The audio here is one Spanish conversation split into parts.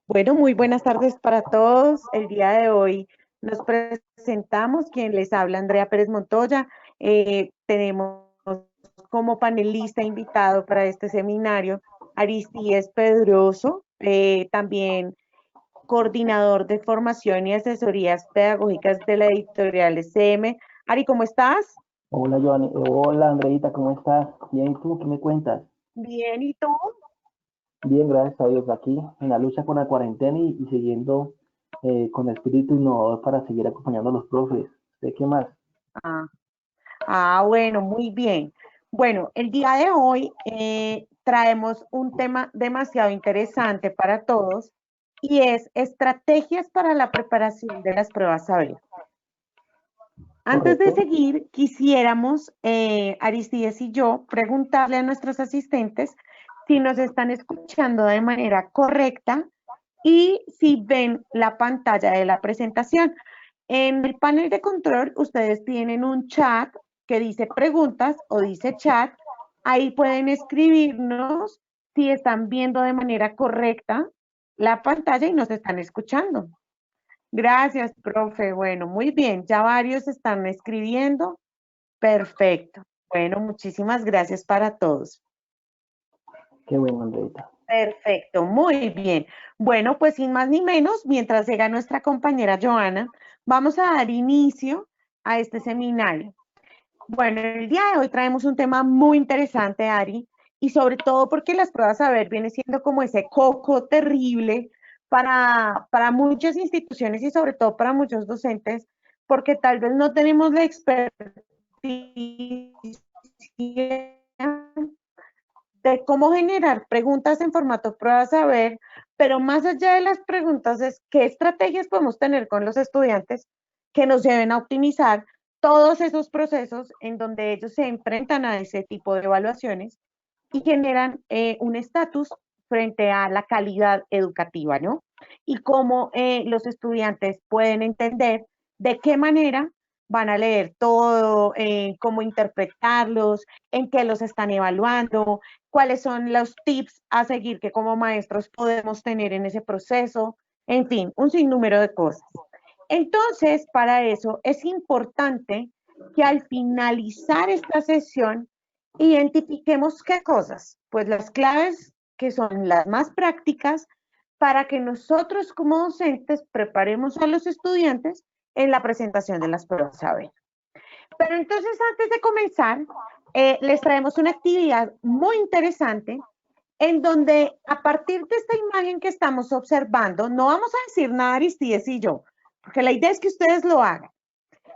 Bueno, muy buenas tardes para todos. El día de hoy nos presentamos, quien les habla, Andrea Pérez Montoya. Tenemos como panelista invitado para este seminario Aristides Pedroso, también coordinador de formación y asesorías pedagógicas de la editorial SM. Ari, ¿cómo estás? Hola, Joanny. Hola, Andreita, ¿cómo estás? Bien, ¿y tú qué me cuentas? Bien, ¿y tú? Bien, gracias a Dios, aquí en la lucha con la cuarentena y siguiendo con espíritu innovador para seguir acompañando a los profes. ¿De qué más? Ah, bueno, muy bien. Bueno, el día de hoy traemos un tema demasiado interesante para todos y es estrategias para la preparación de las pruebas saber. Antes de ¿Correcto? seguir, quisiéramos, Aristides y yo, preguntarle a nuestros asistentes si nos están escuchando de manera correcta y si ven la pantalla de la presentación. En el panel de control, ustedes tienen un chat que dice preguntas o dice chat. Ahí pueden escribirnos si están viendo de manera correcta la pantalla y nos están escuchando. Gracias, profe. Bueno, muy bien. Ya varios están escribiendo. Perfecto. Bueno, muchísimas gracias para todos. Qué bueno, Andreita. Perfecto, muy bien. Bueno, pues sin más ni menos, mientras llega nuestra compañera Joana, vamos a dar inicio a este seminario. Bueno, el día de hoy traemos un tema muy interesante, Ari, y sobre todo porque las pruebas saber viene siendo como ese coco terrible para muchas instituciones y sobre todo para muchos docentes, porque tal vez no tenemos la experticia de cómo generar preguntas en formato prueba saber, pero más allá de las preguntas es qué estrategias podemos tener con los estudiantes que nos lleven a optimizar todos esos procesos en donde ellos se enfrentan a ese tipo de evaluaciones y generan un estatus frente a la calidad educativa, ¿no? Y cómo los estudiantes pueden entender de qué manera van a leer todo, cómo interpretarlos, en qué los están evaluando, cuáles son los tips a seguir que como maestros podemos tener en ese proceso, en fin, un sinnúmero de cosas. Entonces, para eso es importante que al finalizar esta sesión identifiquemos qué cosas, pues las claves que son las más prácticas para que nosotros como docentes preparemos a los estudiantes en la presentación de las pruebas saber. Pero entonces, antes de comenzar, les traemos una actividad muy interesante en donde a partir de esta imagen que estamos observando, no vamos a decir nada Aristides y yo, porque la idea es que ustedes lo hagan.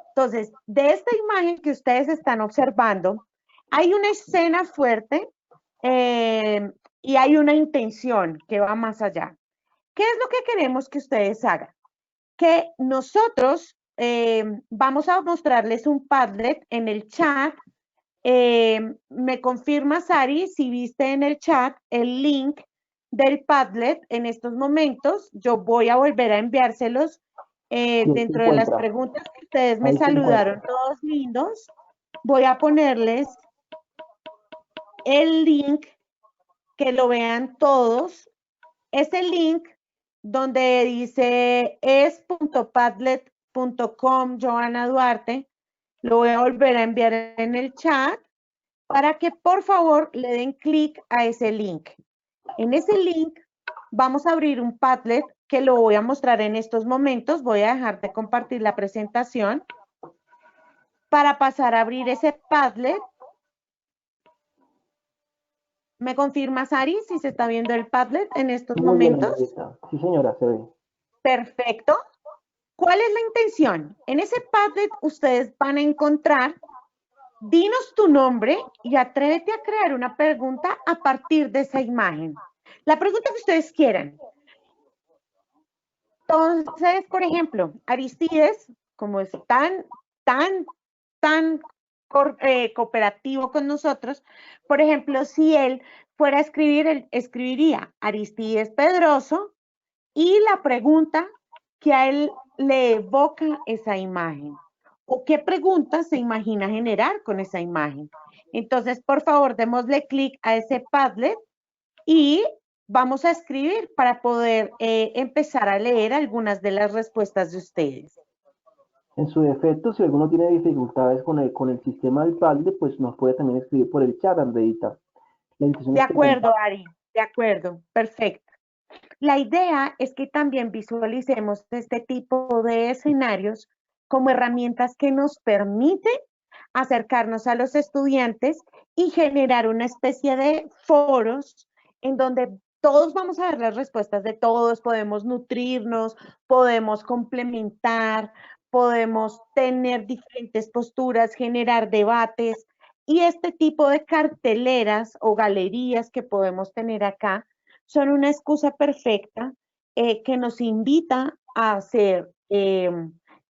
Entonces, de esta imagen que ustedes están observando, hay una escena fuerte eh, y hay una intención que va más allá. ¿Qué es lo que queremos que ustedes hagan? Que nosotros vamos a mostrarles un Padlet en el chat. Me confirma, Sari, si viste en el chat el link del Padlet en estos momentos. Yo voy a volver a enviárselos Sí, ahí se dentro de las encuentra. preguntas que ustedes me Ahí se saludaron, encuentra. todos lindos. Voy a ponerles el link que lo vean todos. Ese link donde dice es.padlet.com, Joana Duarte, lo voy a volver a enviar en el chat para que por favor le den clic a ese link. En ese link vamos a abrir un Padlet que lo voy a mostrar en estos momentos. Voy a dejar de compartir la presentación para pasar a abrir ese Padlet. ¿Me confirma, Sari, si se está viendo el Padlet en estos Muy bien, momentos? Andreita. Sí, señora, se ve. Perfecto. ¿Cuál es la intención? En ese Padlet ustedes van a encontrar, dinos tu nombre y atrévete a crear una pregunta a partir de esa imagen. La pregunta que ustedes quieran. Entonces, por ejemplo, Aristides, como es tan cooperativo con nosotros, por ejemplo, si él fuera a escribir, él escribiría Aristides Pedroso y la pregunta que a él le evoca esa imagen o qué pregunta se imagina generar con esa imagen. Entonces, por favor, démosle clic a ese Padlet y vamos a escribir para poder empezar a leer algunas de las respuestas de ustedes. En su defecto, si alguno tiene dificultades con el sistema del Padlet, pues nos puede también escribir por el chat, Andreita. La intención De es que acuerdo, Ari, de acuerdo, perfecto. La idea es que también visualicemos este tipo de escenarios como herramientas que nos permiten acercarnos a los estudiantes y generar una especie de foros en donde todos vamos a ver las respuestas de todos, podemos nutrirnos, podemos complementar, podemos tener diferentes posturas, generar debates y este tipo de carteleras o galerías que podemos tener acá son una excusa perfecta que nos invita a hacer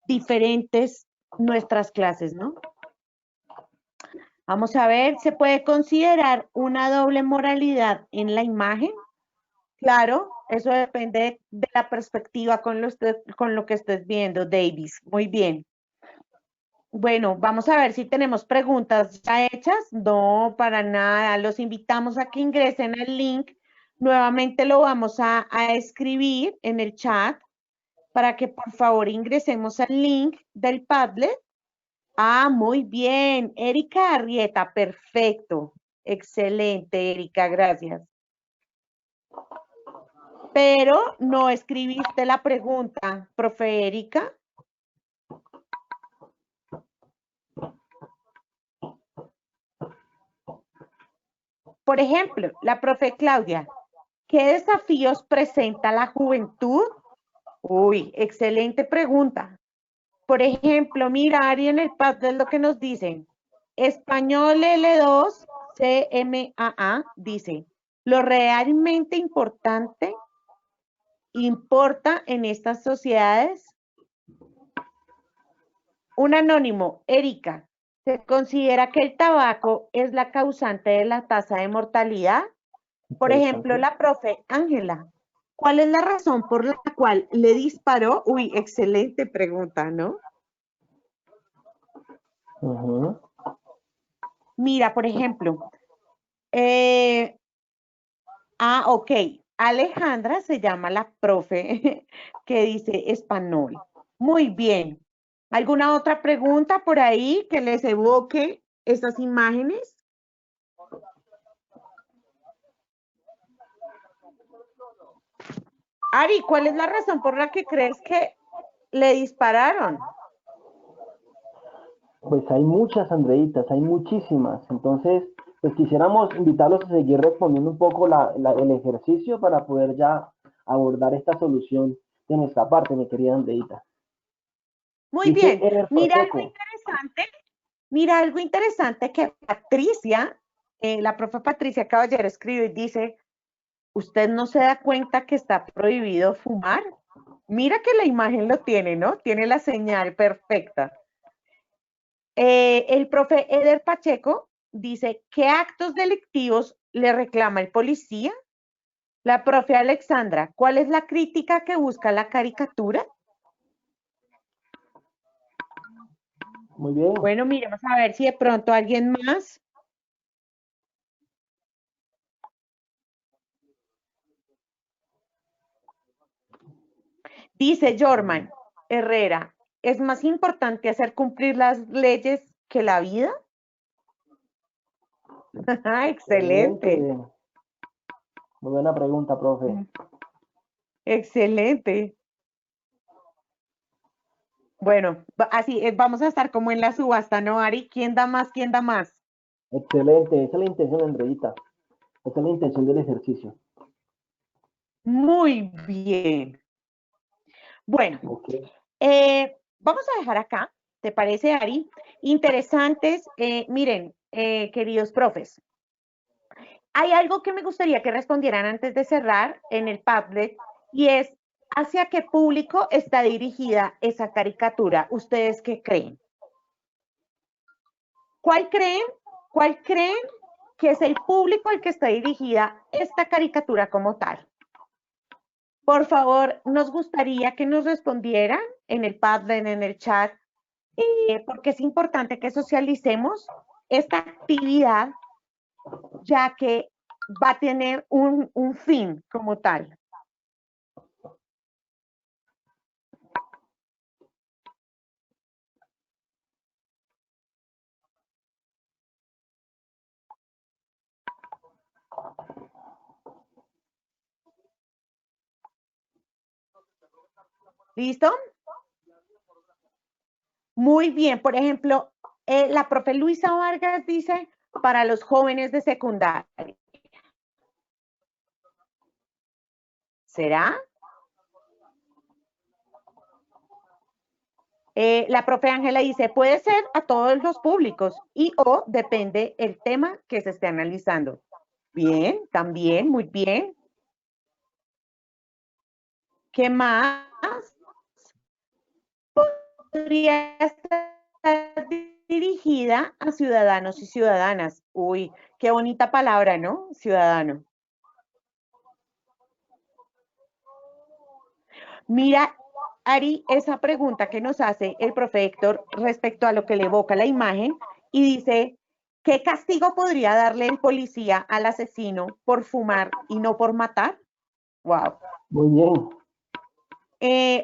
diferentes nuestras clases, ¿no? Vamos a ver, ¿se puede considerar una doble moralidad en la imagen? Claro, eso depende de la perspectiva con lo que estés viendo, Davis. Muy bien. Bueno, vamos a ver si tenemos preguntas ya hechas. No, para nada. Los invitamos a que ingresen al link. Nuevamente lo vamos a escribir en el chat para que por favor ingresemos al link del Padlet. Ah, muy bien. Erika Arrieta, perfecto. Excelente, Erika, gracias. Pero no escribiste la pregunta, profe Erika. Por ejemplo, la profe Claudia, ¿qué desafíos presenta la juventud? Uy, excelente pregunta. Por ejemplo, mira, Ari, en el Padlet lo que nos dicen. Español L2, CMAA, dice, lo realmente importante importa en estas sociedades. Un anónimo, Erika, ¿se considera que el tabaco es la causante de la tasa de mortalidad? Por ejemplo, la profe Ángela, ¿cuál es la razón por la cual le disparó? Uy, excelente pregunta, ¿no? Mira, por ejemplo, ok, Alejandra se llama la profe que dice español. Muy bien. ¿Alguna otra pregunta por ahí que les evoque estas imágenes? Ari, ¿cuál es la razón por la que crees que le dispararon? Pues hay muchas, Andreitas, hay muchísimas. Entonces, pues quisiéramos invitarlos a seguir respondiendo un poco el ejercicio para poder ya abordar esta solución de nuestra parte, mi querida Andreita. Muy bien. Mira algo interesante que Patricia, la profe Patricia Caballero escribe y dice, ¿usted no se da cuenta que está prohibido fumar? Mira que la imagen lo tiene, ¿no? Tiene la señal perfecta. El profe Eder Pacheco dice, ¿qué actos delictivos le reclama el policía? La profe Alexandra, ¿cuál es la crítica que busca la caricatura? Muy bien. Bueno, miremos a ver si de pronto alguien más. Dice Jorman Herrera, ¿es más importante hacer cumplir las leyes que la vida? Excelente. Muy buena pregunta, profe. Excelente. Bueno, así vamos a estar como en la subasta, ¿no, Ari? ¿Quién da más? ¿Quién da más? Excelente, esa es la intención, Andreita. Esa es la intención del ejercicio. Muy bien. Bueno, vamos a dejar acá, ¿te parece, Ari? Interesantes, miren, queridos profes, hay algo que me gustaría que respondieran antes de cerrar en el Padlet y es, ¿hacia qué público está dirigida esa caricatura? ¿Ustedes qué creen? ¿Cuál creen que es el público al que está dirigida esta caricatura como tal? Por favor, nos gustaría que nos respondieran en el Padlet, en el chat, porque es importante que socialicemos esta actividad, ya que va a tener un fin como tal. ¿Listo? Muy bien. Por ejemplo, la profe Luisa Vargas dice para los jóvenes de secundaria. ¿Será? La profe Ángela dice, puede ser a todos los públicos y o depende el tema que se esté analizando. Bien, también, muy bien. ¿Qué más? Podría estar dirigida a ciudadanos y ciudadanas. Uy, qué bonita palabra, ¿no? Ciudadano. Mira, Ari, esa pregunta que nos hace el profe Héctor respecto a lo que le evoca la imagen y dice, ¿qué castigo podría darle el policía al asesino por fumar y no por matar? Wow. Muy bien.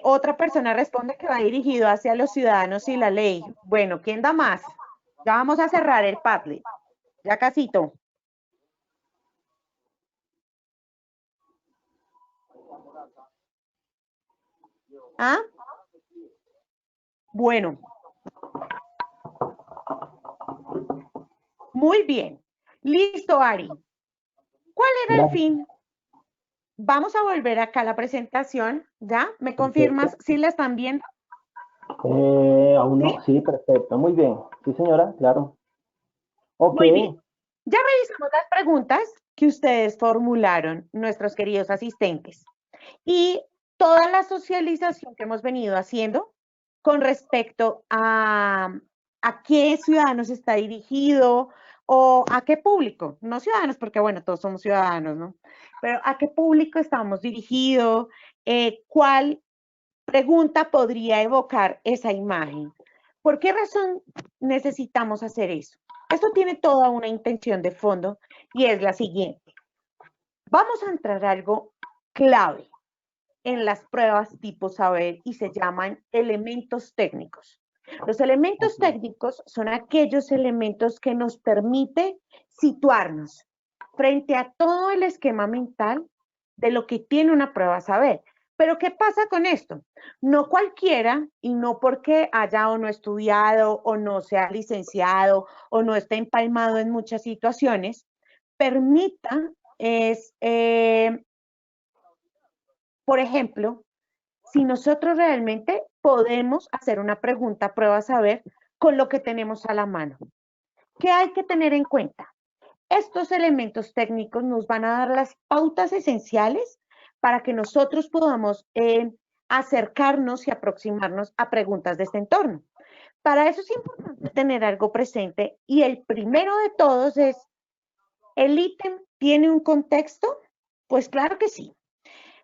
Otra persona responde que va dirigido hacia los ciudadanos y la ley. Bueno, ¿quién da más? Ya vamos a cerrar el Padlet. Ya casito. ¿Ah? Bueno. Muy bien. Listo, Ari. ¿Cuál era el fin? Vamos a volver acá a la presentación, ¿ya? ¿Me confirmas si la están viendo? Aún no, sí, perfecto, muy bien. Sí, señora, claro. Ok. Muy bien. Ya revisamos las preguntas que ustedes formularon, nuestros queridos asistentes, y toda la socialización que hemos venido haciendo con respecto a qué ciudadanos está dirigido o a qué público, no ciudadanos, porque bueno, todos somos ciudadanos, ¿no? Pero a qué público estamos dirigidos, cuál pregunta podría evocar esa imagen. ¿Por qué razón necesitamos hacer eso? Esto tiene toda una intención de fondo y es la siguiente. Vamos a entrar a algo clave en las pruebas tipo saber y se llaman elementos técnicos. Los elementos técnicos son aquellos elementos que nos permiten situarnos frente a todo el esquema mental de lo que tiene una prueba saber. Pero ¿qué pasa con esto? No cualquiera, y no porque haya o no estudiado o no sea licenciado o no esté empalmado en muchas situaciones, permita es, por ejemplo, si nosotros realmente podemos hacer una pregunta prueba saber con lo que tenemos a la mano. ¿Qué hay que tener en cuenta? Estos elementos técnicos nos van a dar las pautas esenciales para que nosotros podamos acercarnos y aproximarnos a preguntas de este entorno. Para eso es importante tener algo presente y el primero de todos es, ¿el ítem tiene un contexto? Pues claro que sí.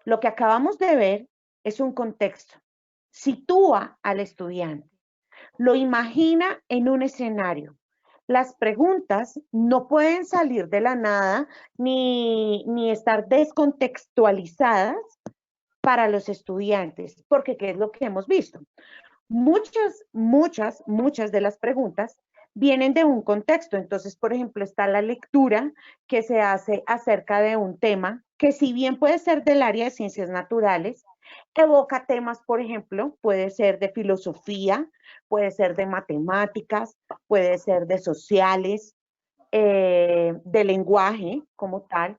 Lo que acabamos de ver es un contexto. Sitúa al estudiante, lo imagina en un escenario. Las preguntas no pueden salir de la nada ni estar descontextualizadas para los estudiantes, porque ¿qué es lo que hemos visto? Muchas de las preguntas vienen de un contexto. Entonces, por ejemplo, está la lectura que se hace acerca de un tema que si bien puede ser del área de ciencias naturales, evoca temas, por ejemplo, puede ser de filosofía, puede ser de matemáticas, puede ser de sociales, de lenguaje como tal,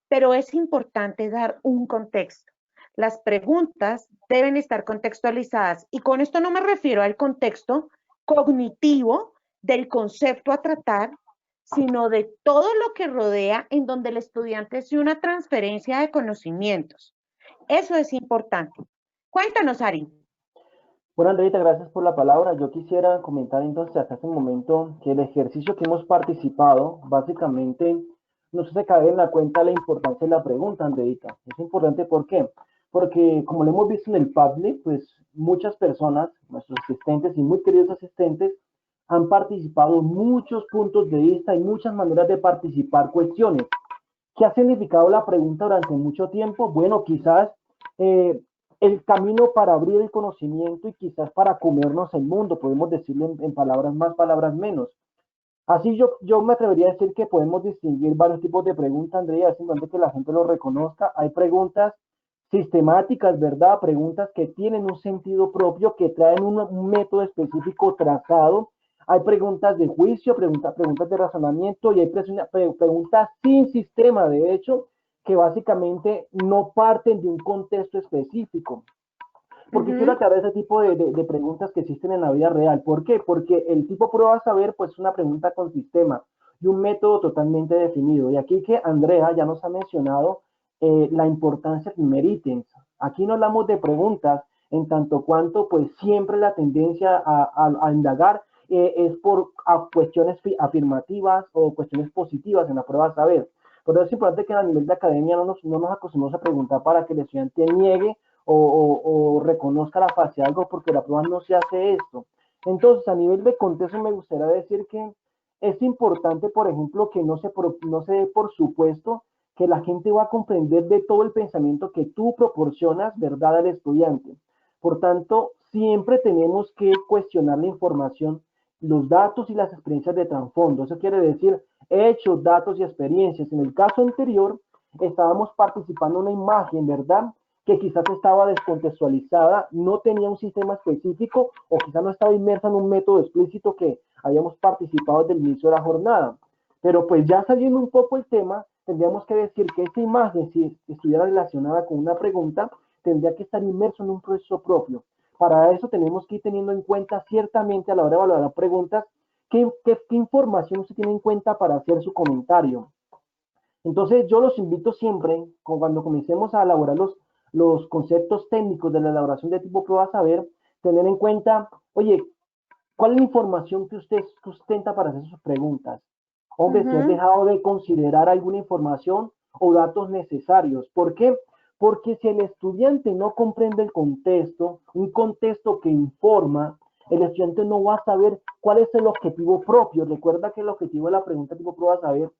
pero es importante dar un contexto. Las preguntas deben estar contextualizadas y con esto no me refiero al contexto cognitivo del concepto a tratar, sino de todo lo que rodea en donde el estudiante hace una transferencia de conocimientos. Eso es importante. Cuéntanos, Ari. Bueno, Andreita, gracias por la palabra. Yo quisiera comentar entonces hasta este momento que el ejercicio que hemos participado básicamente nos hace caer en la cuenta la importancia de la pregunta, Andreita. Es importante, ¿por qué? Porque como lo hemos visto en el Padlet, pues muchas personas, nuestros asistentes y muy queridos asistentes, han participado muchos puntos de vista y muchas maneras de participar cuestiones. ¿Qué ha significado la pregunta durante mucho tiempo? Bueno, quizás eh, el camino para abrir el conocimiento y quizás para comernos el mundo, podemos decirlo en palabras más, palabras menos. Así yo me atrevería a decir que podemos distinguir varios tipos de preguntas, Andrea, es importante que la gente lo reconozca. Hay preguntas sistemáticas, ¿verdad? Preguntas que tienen un sentido propio, que traen un método específico trazado. Hay preguntas de juicio, preguntas de razonamiento y hay preguntas sin sistema, de hecho, que básicamente no parten de un contexto específico. ¿Por qué quiero Ujú, aclarar ese tipo de preguntas que existen en la vida real? ¿Por qué? Porque el tipo prueba saber, pues es una pregunta con sistema y un método totalmente definido. Y aquí que Andrea ya nos ha mencionado la importancia del primer ítem. Aquí no hablamos de preguntas en tanto cuanto, pues siempre la tendencia a indagar es por cuestiones afirmativas o cuestiones positivas en la prueba saber. Por eso es importante que a nivel de academia no nos acostumbramos a preguntar para que el estudiante niegue o reconozca la fase de algo porque la prueba no se hace esto. Entonces, a nivel de contexto, me gustaría decir que es importante, por ejemplo, que no se dé por supuesto que la gente va a comprender de todo el pensamiento que tú proporcionas, ¿verdad?, al estudiante. Por tanto, siempre tenemos que cuestionar la información, los datos y las experiencias de trasfondo. Eso quiere decir hechos, datos y experiencias. En el caso anterior, estábamos participando en una imagen, ¿verdad?, que quizás estaba descontextualizada, no tenía un sistema específico o quizás no estaba inmersa en un método explícito que habíamos participado desde el inicio de la jornada. Pero pues ya saliendo un poco el tema, tendríamos que decir que esta imagen, si estuviera relacionada con una pregunta, tendría que estar inmerso en un proceso propio. Para eso tenemos que ir teniendo en cuenta ciertamente a la hora de evaluar preguntas qué información usted tiene en cuenta para hacer su comentario. Entonces yo los invito siempre, cuando comencemos a elaborar los conceptos técnicos de la elaboración de tipo prueba saber, tener en cuenta, oye, ¿cuál es la información que usted sustenta para hacer sus preguntas? Hombre, si has ujú. dejado de considerar alguna información o datos necesarios. ¿Por qué? Porque si el estudiante no comprende el contexto, un contexto que informa, el estudiante no va a saber cuál es el objetivo propio. Recuerda que el objetivo de la pregunta tipo prueba saber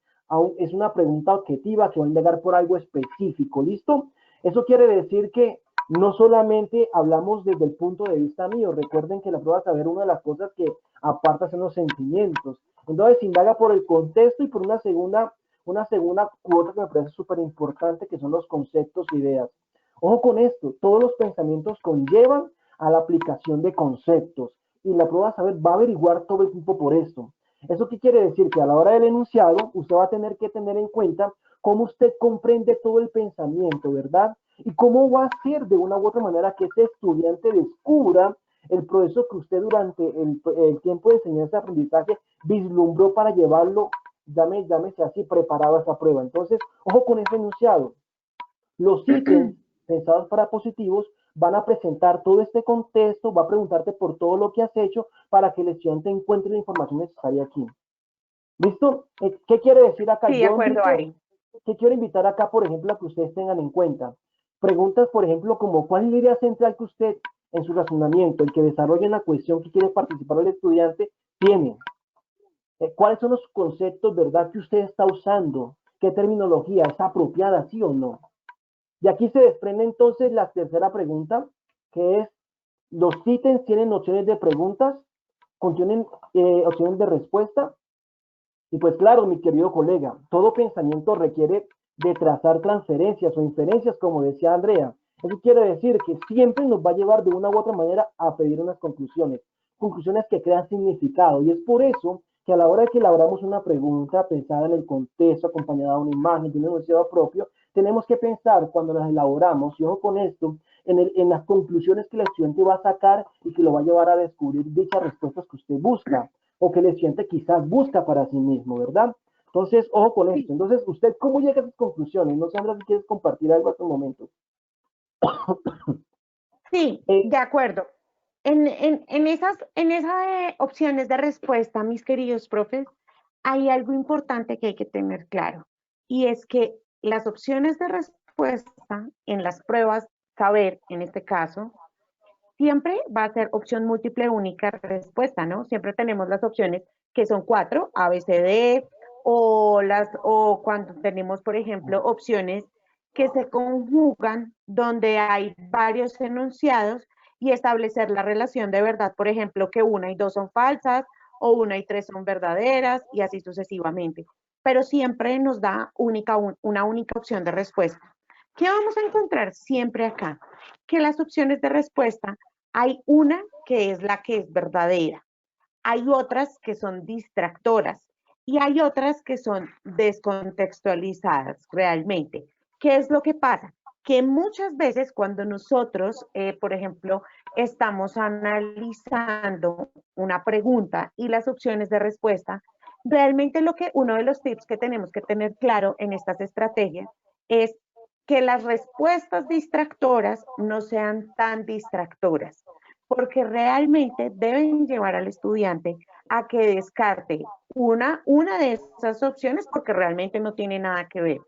es una pregunta objetiva que va a indagar por algo específico. ¿Listo? Eso quiere decir que no solamente hablamos desde el punto de vista mío. Recuerden que la prueba saber una de las cosas que aparta son los sentimientos. Entonces indaga por el contexto y por una segunda cuota que me parece súper importante, que son los conceptos e ideas. Ojo con esto, todos los pensamientos conllevan a la aplicación de conceptos y la prueba saber va a averiguar todo el tiempo por esto. ¿Eso qué quiere decir? Que a la hora del enunciado usted va a tener que tener en cuenta cómo usted comprende todo el pensamiento, ¿verdad? Y cómo va a ser de una u otra manera que ese estudiante descubra el proceso que usted durante el tiempo de enseñanza y aprendizaje vislumbró para llevarlo, llámese así, preparado a esa prueba. Entonces, ojo con ese enunciado. Los ítems pensados para positivos van a presentar todo este contexto, va a preguntarte por todo lo que has hecho para que el estudiante encuentre la información necesaria aquí. ¿Listo? ¿Qué quiere decir acá? Sí, de acuerdo, Ari. ¿Qué quiero invitar acá, por ejemplo, a que ustedes tengan en cuenta? Preguntas, por ejemplo, como ¿cuál es la idea central que usted en su razonamiento, el que desarrolla en la cuestión que quiere participar el estudiante, tiene? ¿Cuáles son los conceptos, verdad, que usted está usando? ¿Qué terminología es apropiada, sí o no? Y aquí se desprende entonces la tercera pregunta, que es, los ítems tienen opciones de preguntas, contienen opciones de respuesta. Y pues claro, mi querido colega, todo pensamiento requiere de trazar transferencias o inferencias, como decía Andrea. Eso quiere decir que siempre nos va a llevar de una u otra manera a pedir unas conclusiones, conclusiones que crean significado. Y es por eso que a la hora de que elaboramos una pregunta pensada en el contexto, acompañada de una imagen, de un enunciado propio, tenemos que pensar cuando las elaboramos, y ojo con esto, en las conclusiones que el estudiante va a sacar y que lo va a llevar a descubrir dichas respuestas que usted busca o que el estudiante quizás busca para sí mismo, ¿verdad? Entonces, ojo con esto. Sí, Entonces, ¿usted cómo llega a esas conclusiones? No sé, Andrés, si quieres compartir algo hasta el momento. sí, Eh, de acuerdo. En esas opciones de respuesta, mis queridos profes, hay algo importante que hay que tener claro, y es que las opciones de respuesta en las pruebas, saber en este caso, siempre va a ser opción múltiple única respuesta, ¿no? Siempre tenemos las opciones que son cuatro, A, B, C, D, o cuando tenemos, por ejemplo, opciones que se conjugan donde hay varios enunciados y establecer la relación de verdad, por ejemplo, que una y dos son falsas o una y tres son verdaderas y así sucesivamente. Pero siempre nos da una única opción de respuesta. ¿Qué vamos a encontrar siempre acá? Que las opciones de respuesta hay una que es la que es verdadera, hay otras que son distractoras y hay otras que son descontextualizadas realmente. ¿Qué es lo que pasa? Que muchas veces cuando nosotros, por ejemplo, estamos analizando una pregunta y las opciones de respuesta, realmente uno de los tips que tenemos que tener claro en estas estrategias es que las respuestas distractoras no sean tan distractoras, porque realmente deben llevar al estudiante a que descarte una de esas opciones porque realmente no tiene nada que ver.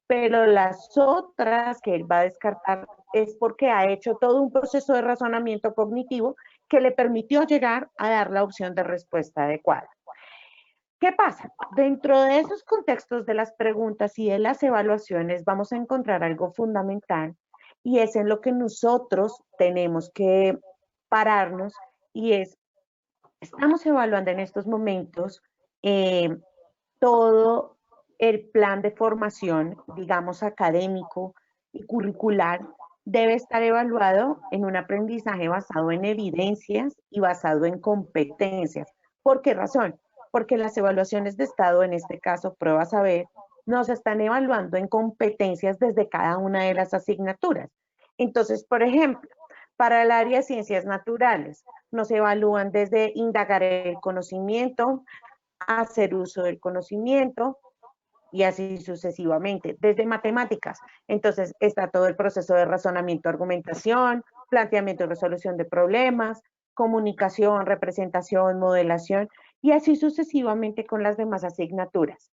Pero las otras que él va a descartar es porque ha hecho todo un proceso de razonamiento cognitivo que le permitió llegar a dar la opción de respuesta adecuada. ¿Qué pasa? Dentro de esos contextos de las preguntas y de las evaluaciones vamos a encontrar algo fundamental y es en lo que nosotros tenemos que pararnos y es, estamos evaluando en estos momentos eh, todo el plan de formación, digamos, académico y curricular, debe estar evaluado en un aprendizaje basado en evidencias y basado en competencias. ¿Por qué razón? Porque las evaluaciones de estado, en este caso prueba saber, nos están evaluando en competencias desde cada una de las asignaturas. Entonces, por ejemplo, para el área de ciencias naturales, nos evalúan desde indagar el conocimiento, hacer uso del conocimiento y así sucesivamente. Desde matemáticas, entonces está todo el proceso de razonamiento, argumentación, planteamiento y resolución de problemas, comunicación, representación, modelación y así sucesivamente con las demás asignaturas.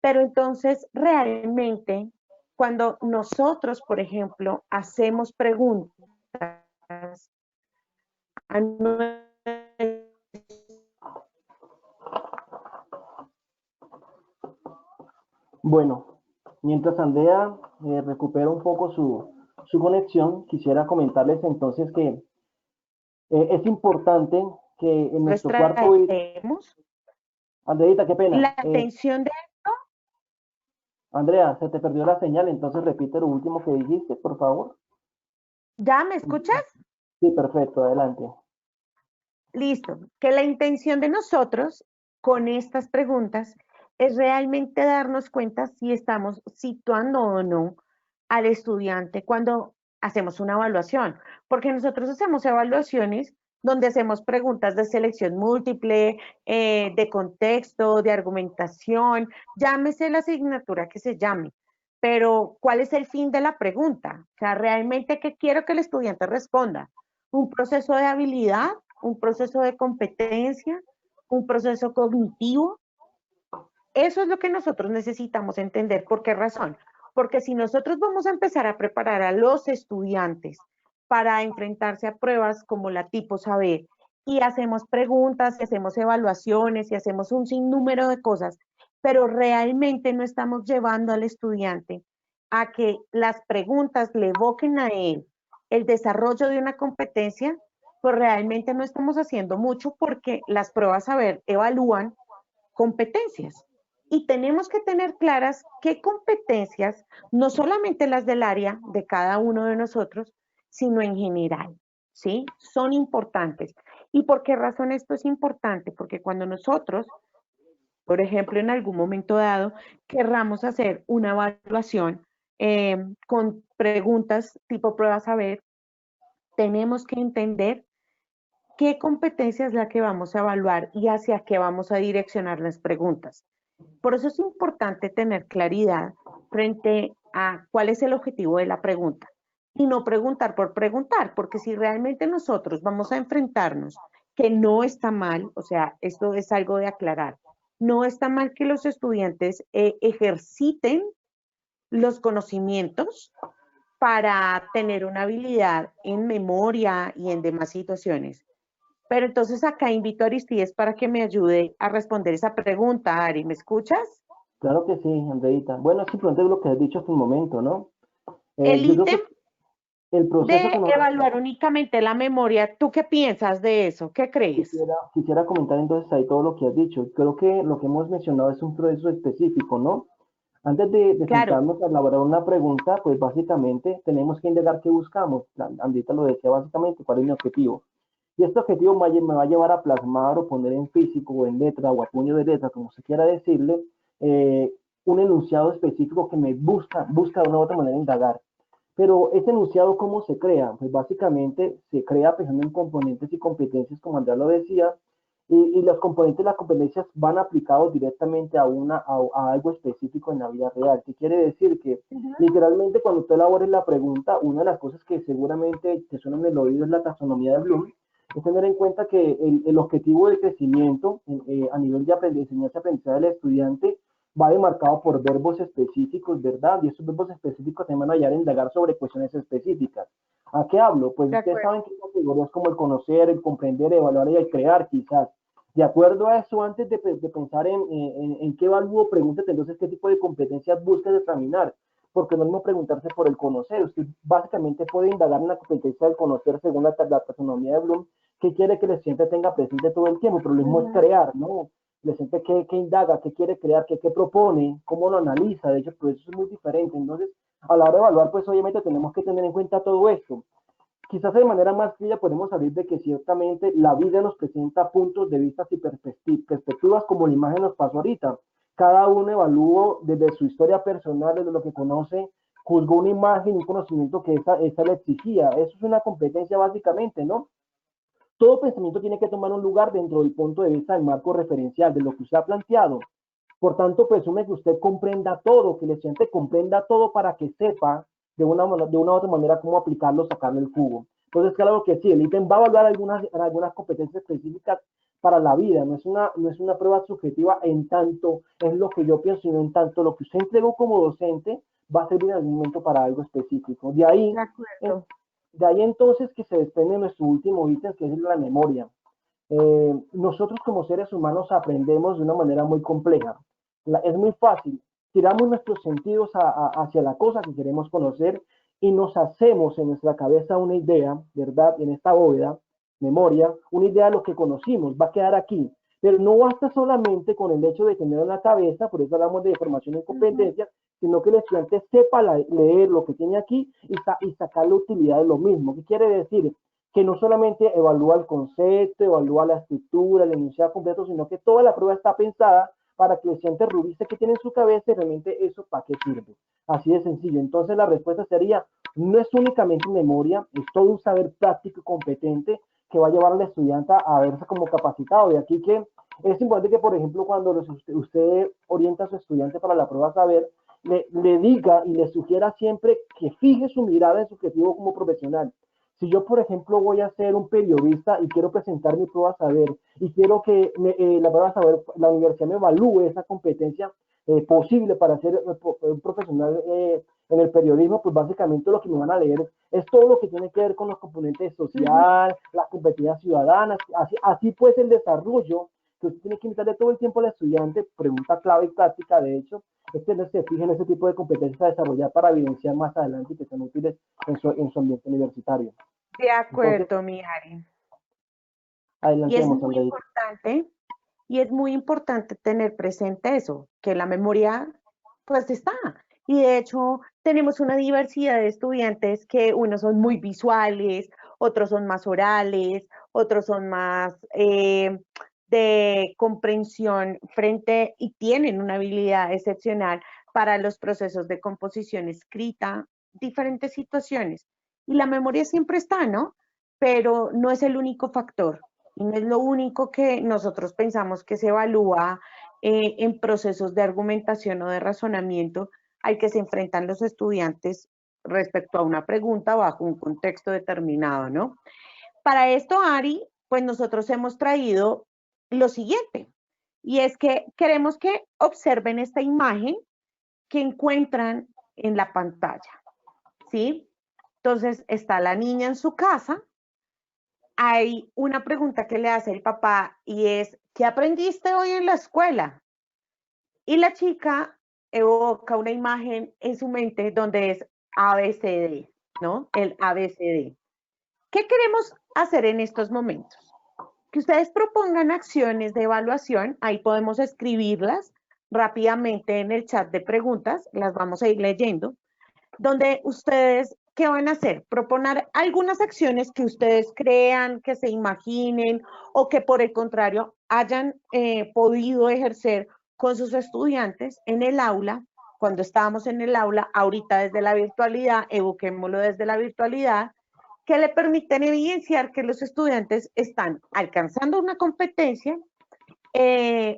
Pero entonces, realmente, cuando nosotros, por ejemplo, hacemos preguntas a Bueno, mientras Andrea recupera un poco su conexión, quisiera comentarles entonces que es importante que en nuestro cuarto, traemos Andreita, qué pena, la atención de... Andrea, se te perdió la señal, entonces repite lo último que dijiste, por favor. ¿Ya me escuchas? Sí, perfecto, adelante. Listo. Que la intención de nosotros con estas preguntas es realmente darnos cuenta si estamos situando o no al estudiante cuando hacemos una evaluación, porque nosotros hacemos evaluaciones donde hacemos preguntas de selección múltiple, de contexto, de argumentación, llámese la asignatura que se llame, pero ¿cuál es el fin de la pregunta? O sea, realmente, ¿qué quiero que el estudiante responda? ¿Un proceso de habilidad? ¿Un proceso de competencia? ¿Un proceso cognitivo? Eso es lo que nosotros necesitamos entender. ¿Por qué razón? Porque si nosotros vamos a empezar a preparar a los estudiantes para enfrentarse a pruebas como la tipo saber y hacemos preguntas y hacemos evaluaciones y hacemos un sinnúmero de cosas, pero realmente no estamos llevando al estudiante a que las preguntas le evoquen a él el desarrollo de una competencia, pues realmente no estamos haciendo mucho porque las pruebas saber evalúan competencias. Y tenemos que tener claras qué competencias, no solamente las del área de cada uno de nosotros, sino en general, ¿sí? Son importantes. ¿Y por qué razón esto es importante? Porque cuando nosotros, por ejemplo, en algún momento dado, querramos hacer una evaluación con preguntas tipo prueba saber, tenemos que entender qué competencia es la que vamos a evaluar y hacia qué vamos a direccionar las preguntas. Por eso es importante tener claridad frente a cuál es el objetivo de la pregunta y no preguntar por preguntar, porque si realmente nosotros vamos a enfrentarnos, que no está mal, o sea, esto es algo de aclarar, no está mal que los estudiantes ejerciten los conocimientos para tener una habilidad en memoria y en demás situaciones. Pero entonces acá invito a Aristides para que me ayude a responder esa pregunta. Ari, ¿me escuchas? Claro que sí, Andreita. Bueno, simplemente lo que has dicho hasta un momento, ¿no? El Yo creo que ítem el proceso de que nosotros evaluar únicamente la memoria, ¿tú qué piensas de eso? ¿Qué crees? quisiera comentar entonces ahí todo lo que has dicho. Creo que lo que hemos mencionado es un proceso específico, ¿no? Antes de Claro. sentarnos a elaborar una pregunta, pues básicamente tenemos que indagar qué buscamos. Andita lo decía básicamente, cuál es mi objetivo. Y este objetivo me va a llevar a plasmar o poner en físico o en letra o a puño de letra, como se quiera decirle, eh, un enunciado específico que me busca de una u otra manera indagar. Pero este enunciado, ¿cómo se crea? Pues básicamente se crea pensando en componentes y competencias, como Andrea lo decía, y los componentes y las competencias van aplicados directamente a algo específico en la vida real. ¿Qué quiere decir? Que Ujú. literalmente cuando tú elabores la pregunta, una de las cosas que seguramente te suena en el oído es la taxonomía de Bloom, es tener en cuenta que el objetivo de crecimiento a nivel de enseñanza-aprendizaje del estudiante va demarcado por verbos específicos, ¿verdad? Y esos verbos específicos te van a ayudar a indagar sobre cuestiones específicas. ¿A qué hablo? Pues De ustedes acuerdo. saben que hay categorías como el conocer, el comprender, evaluar y el crear, quizás. De acuerdo a eso, antes de pensar en qué evalúo, pregúntate entonces qué tipo de competencias buscas examinar. Porque no es mismo preguntarse por el conocer. Usted básicamente puede indagar en la competencia del conocer según la taxonomía de Bloom, que quiere que el estudiante tenga presente todo el tiempo, pero lo mismo es Ujú. crear, ¿no? Le siente qué indaga, qué quiere crear, qué propone, cómo lo analiza. De hecho, pues eso es muy diferente. Entonces, a la hora de evaluar, pues obviamente tenemos que tener en cuenta todo esto. Quizás de manera más clara podemos salir de que ciertamente la vida nos presenta puntos de vista y perspectivas como la imagen nos pasó ahorita. Cada uno evalúa desde su historia personal, desde lo que conoce, juzgó una imagen, un conocimiento que esa le exigía. Eso es una competencia básicamente, ¿no? Todo pensamiento tiene que tomar un lugar dentro del punto de vista del marco referencial, de lo que usted ha planteado. Por tanto, presume que usted comprenda todo, que el estudiante comprenda todo para que sepa de una u otra manera cómo aplicarlo, sacarle el jugo. Entonces, claro que sí, el ítem va a evaluar algunas competencias específicas para la vida, no es una prueba subjetiva en tanto es lo que yo pienso, sino en tanto lo que usted entregó como docente va a servir en algún momento para algo específico. De De ahí, acuerdo. de ahí entonces que se desprende nuestro último ítem, que es la memoria. Nosotros como seres humanos aprendemos de una manera muy compleja. Es muy fácil. Tiramos nuestros sentidos hacia la cosa que queremos conocer y nos hacemos en nuestra cabeza una idea, ¿verdad? En esta bóveda, memoria, una idea de lo que conocimos, va a quedar aquí. Pero no basta solamente con el hecho de tener en la cabeza, por eso hablamos de formación en Ujú. competencias, sino que el estudiante sepa leer lo que tiene aquí y sacar la utilidad de lo mismo. ¿Qué quiere decir? Que no solamente evalúa el concepto, evalúa la estructura, el enunciado completo, sino que toda la prueba está pensada para que el estudiante revise qué tiene en su cabeza y realmente eso para qué sirve. Así de sencillo. Entonces la respuesta sería, no es únicamente memoria, es todo un saber práctico y competente que va a llevar al estudiante a verse como capacitado. De aquí que es importante que, por ejemplo, cuando usted orienta a su estudiante para la prueba saber, le diga y le sugiera siempre que fije su mirada en su objetivo como profesional. Si yo, por ejemplo, voy a ser un periodista y quiero presentar mi prueba saber y quiero que la prueba saber, la universidad me evalúe esa competencia posible para ser un profesional en el periodismo, pues básicamente lo que me van a leer es todo lo que tiene que ver con los componentes Ujú. social, las competencias ciudadanas, así pues el desarrollo que usted tiene que invitarle todo el tiempo al estudiante, pregunta clave y práctica, de hecho, no se fija en ese tipo de competencias a desarrollar para evidenciar más adelante y que sean útiles en su ambiente universitario. De Entonces, acuerdo, mi Ari. Y es adelantemos, muy Andreita. importante, y es muy importante tener presente eso, que la memoria pues está. Y de hecho tenemos una diversidad de estudiantes que unos son muy visuales, otros son más orales, otros son más de comprensión frente y tienen una habilidad excepcional para los procesos de composición escrita, diferentes situaciones. Y la memoria siempre está, ¿no? Pero no es el único factor. Y no es lo único que nosotros pensamos que se evalúa en procesos de argumentación o de razonamiento al que se enfrentan los estudiantes respecto a una pregunta bajo un contexto determinado, ¿no? Para esto, Ari, pues nosotros hemos traído lo siguiente, y es que queremos que observen esta imagen que encuentran en la pantalla, ¿sí? Entonces, está la niña en su casa, hay una pregunta que le hace el papá y es, ¿qué aprendiste hoy en la escuela? Y la chica evoca una imagen en su mente donde es ABCD, ¿no? El ABCD. ¿Qué queremos hacer en estos momentos? Que ustedes propongan acciones de evaluación, ahí podemos escribirlas rápidamente en el chat de preguntas, las vamos a ir leyendo, donde ustedes, ¿qué van a hacer? Proponer algunas acciones que ustedes crean, que se imaginen o que por el contrario hayan podido ejercer con sus estudiantes en el aula, cuando estábamos en el aula, ahorita desde la virtualidad, evoquémoslo desde la virtualidad, que le permiten evidenciar que los estudiantes están alcanzando una competencia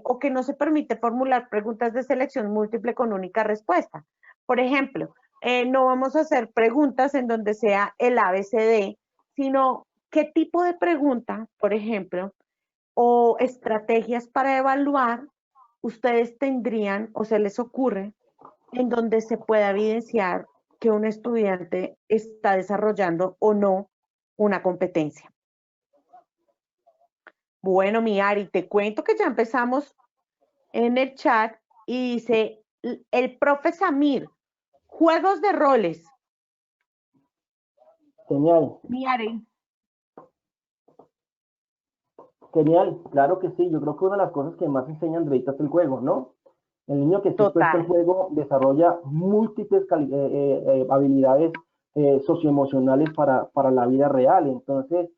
o que no se permite formular preguntas de selección múltiple con única respuesta. Por ejemplo, no vamos a hacer preguntas en donde sea el ABCD, sino qué tipo de pregunta, por ejemplo, o estrategias para evaluar ustedes tendrían o se les ocurre en donde se pueda evidenciar que un estudiante está desarrollando o no una competencia. Bueno, mi Ari, te cuento que ya empezamos en el chat y dice el profe Samir, juegos de roles. Genial. Mi Ari. Genial, claro que sí. Yo creo que una de las cosas que más enseña Andreita es el juego, ¿no? El niño que esté expuesto al Total. juego desarrolla múltiples habilidades socioemocionales para la vida real. Entonces,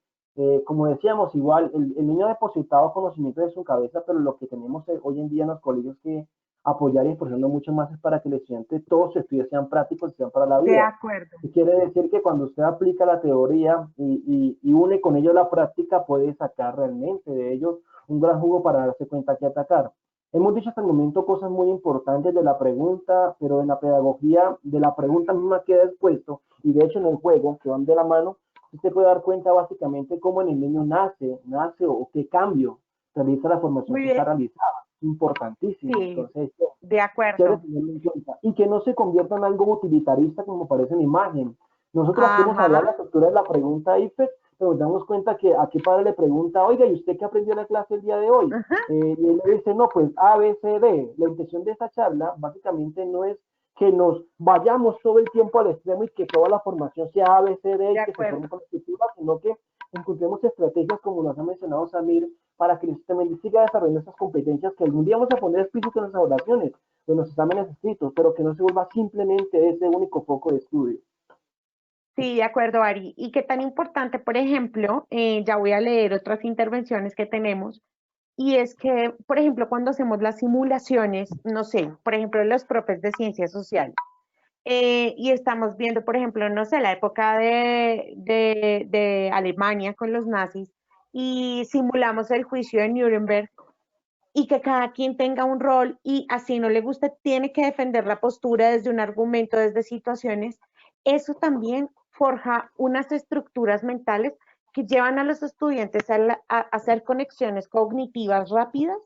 como decíamos, igual el niño ha depositado conocimiento de su cabeza, pero lo que tenemos hoy en día en los colegios que apoyar y esforzando mucho más es para que el estudiante, todos sus estudios sean prácticos y sean para la De vida. acuerdo. Y quiere decir que cuando usted aplica la teoría y une con ello la práctica, puede sacar realmente de ellos un gran jugo para darse cuenta que atacar. Hemos dicho hasta el momento cosas muy importantes de la pregunta, pero en la pedagogía de la pregunta misma queda expuesto, y de hecho en el juego, que van de la mano, usted puede dar cuenta básicamente cómo en el niño nace o qué cambio realiza la formación Muy que está bien. realizada. Importantísimo. Sí, Entonces, de quiero acuerdo. tenerlo en cuenta. Y que no se convierta en algo utilitarista como parece en imagen. Nosotros aquí hemos hablado de Ajá. la estructura de la pregunta IFES, pero nos damos cuenta que a qué padre le pregunta, oiga, ¿y usted qué aprendió en la clase el día de hoy? Ajá. Y él le dice, no, pues A, B, C, D. La intención de esta charla básicamente no es que nos vayamos todo el tiempo al extremo y que toda la formación sea A, B, C, D De y que se forme acuerdo. con la escritura, sino que encontremos estrategias, como nos ha mencionado Samir, para que el sistema siga desarrollando esas competencias que algún día vamos a poner explícito en las evaluaciones, en los exámenes escritos, pero que no se vuelva simplemente ese único foco de estudio. Sí, de acuerdo, Ari. Y qué tan importante, por ejemplo, ya voy a leer otras intervenciones que tenemos, y es que, por ejemplo, cuando hacemos las simulaciones, no sé, por ejemplo, los profes de ciencias sociales, y estamos viendo, por ejemplo, no sé, la época de Alemania con los nazis, y simulamos el juicio de Nuremberg, y que cada quien tenga un rol y así no le guste, tiene que defender la postura desde un argumento, desde situaciones, eso también forja unas estructuras mentales que llevan a los estudiantes a hacer conexiones cognitivas rápidas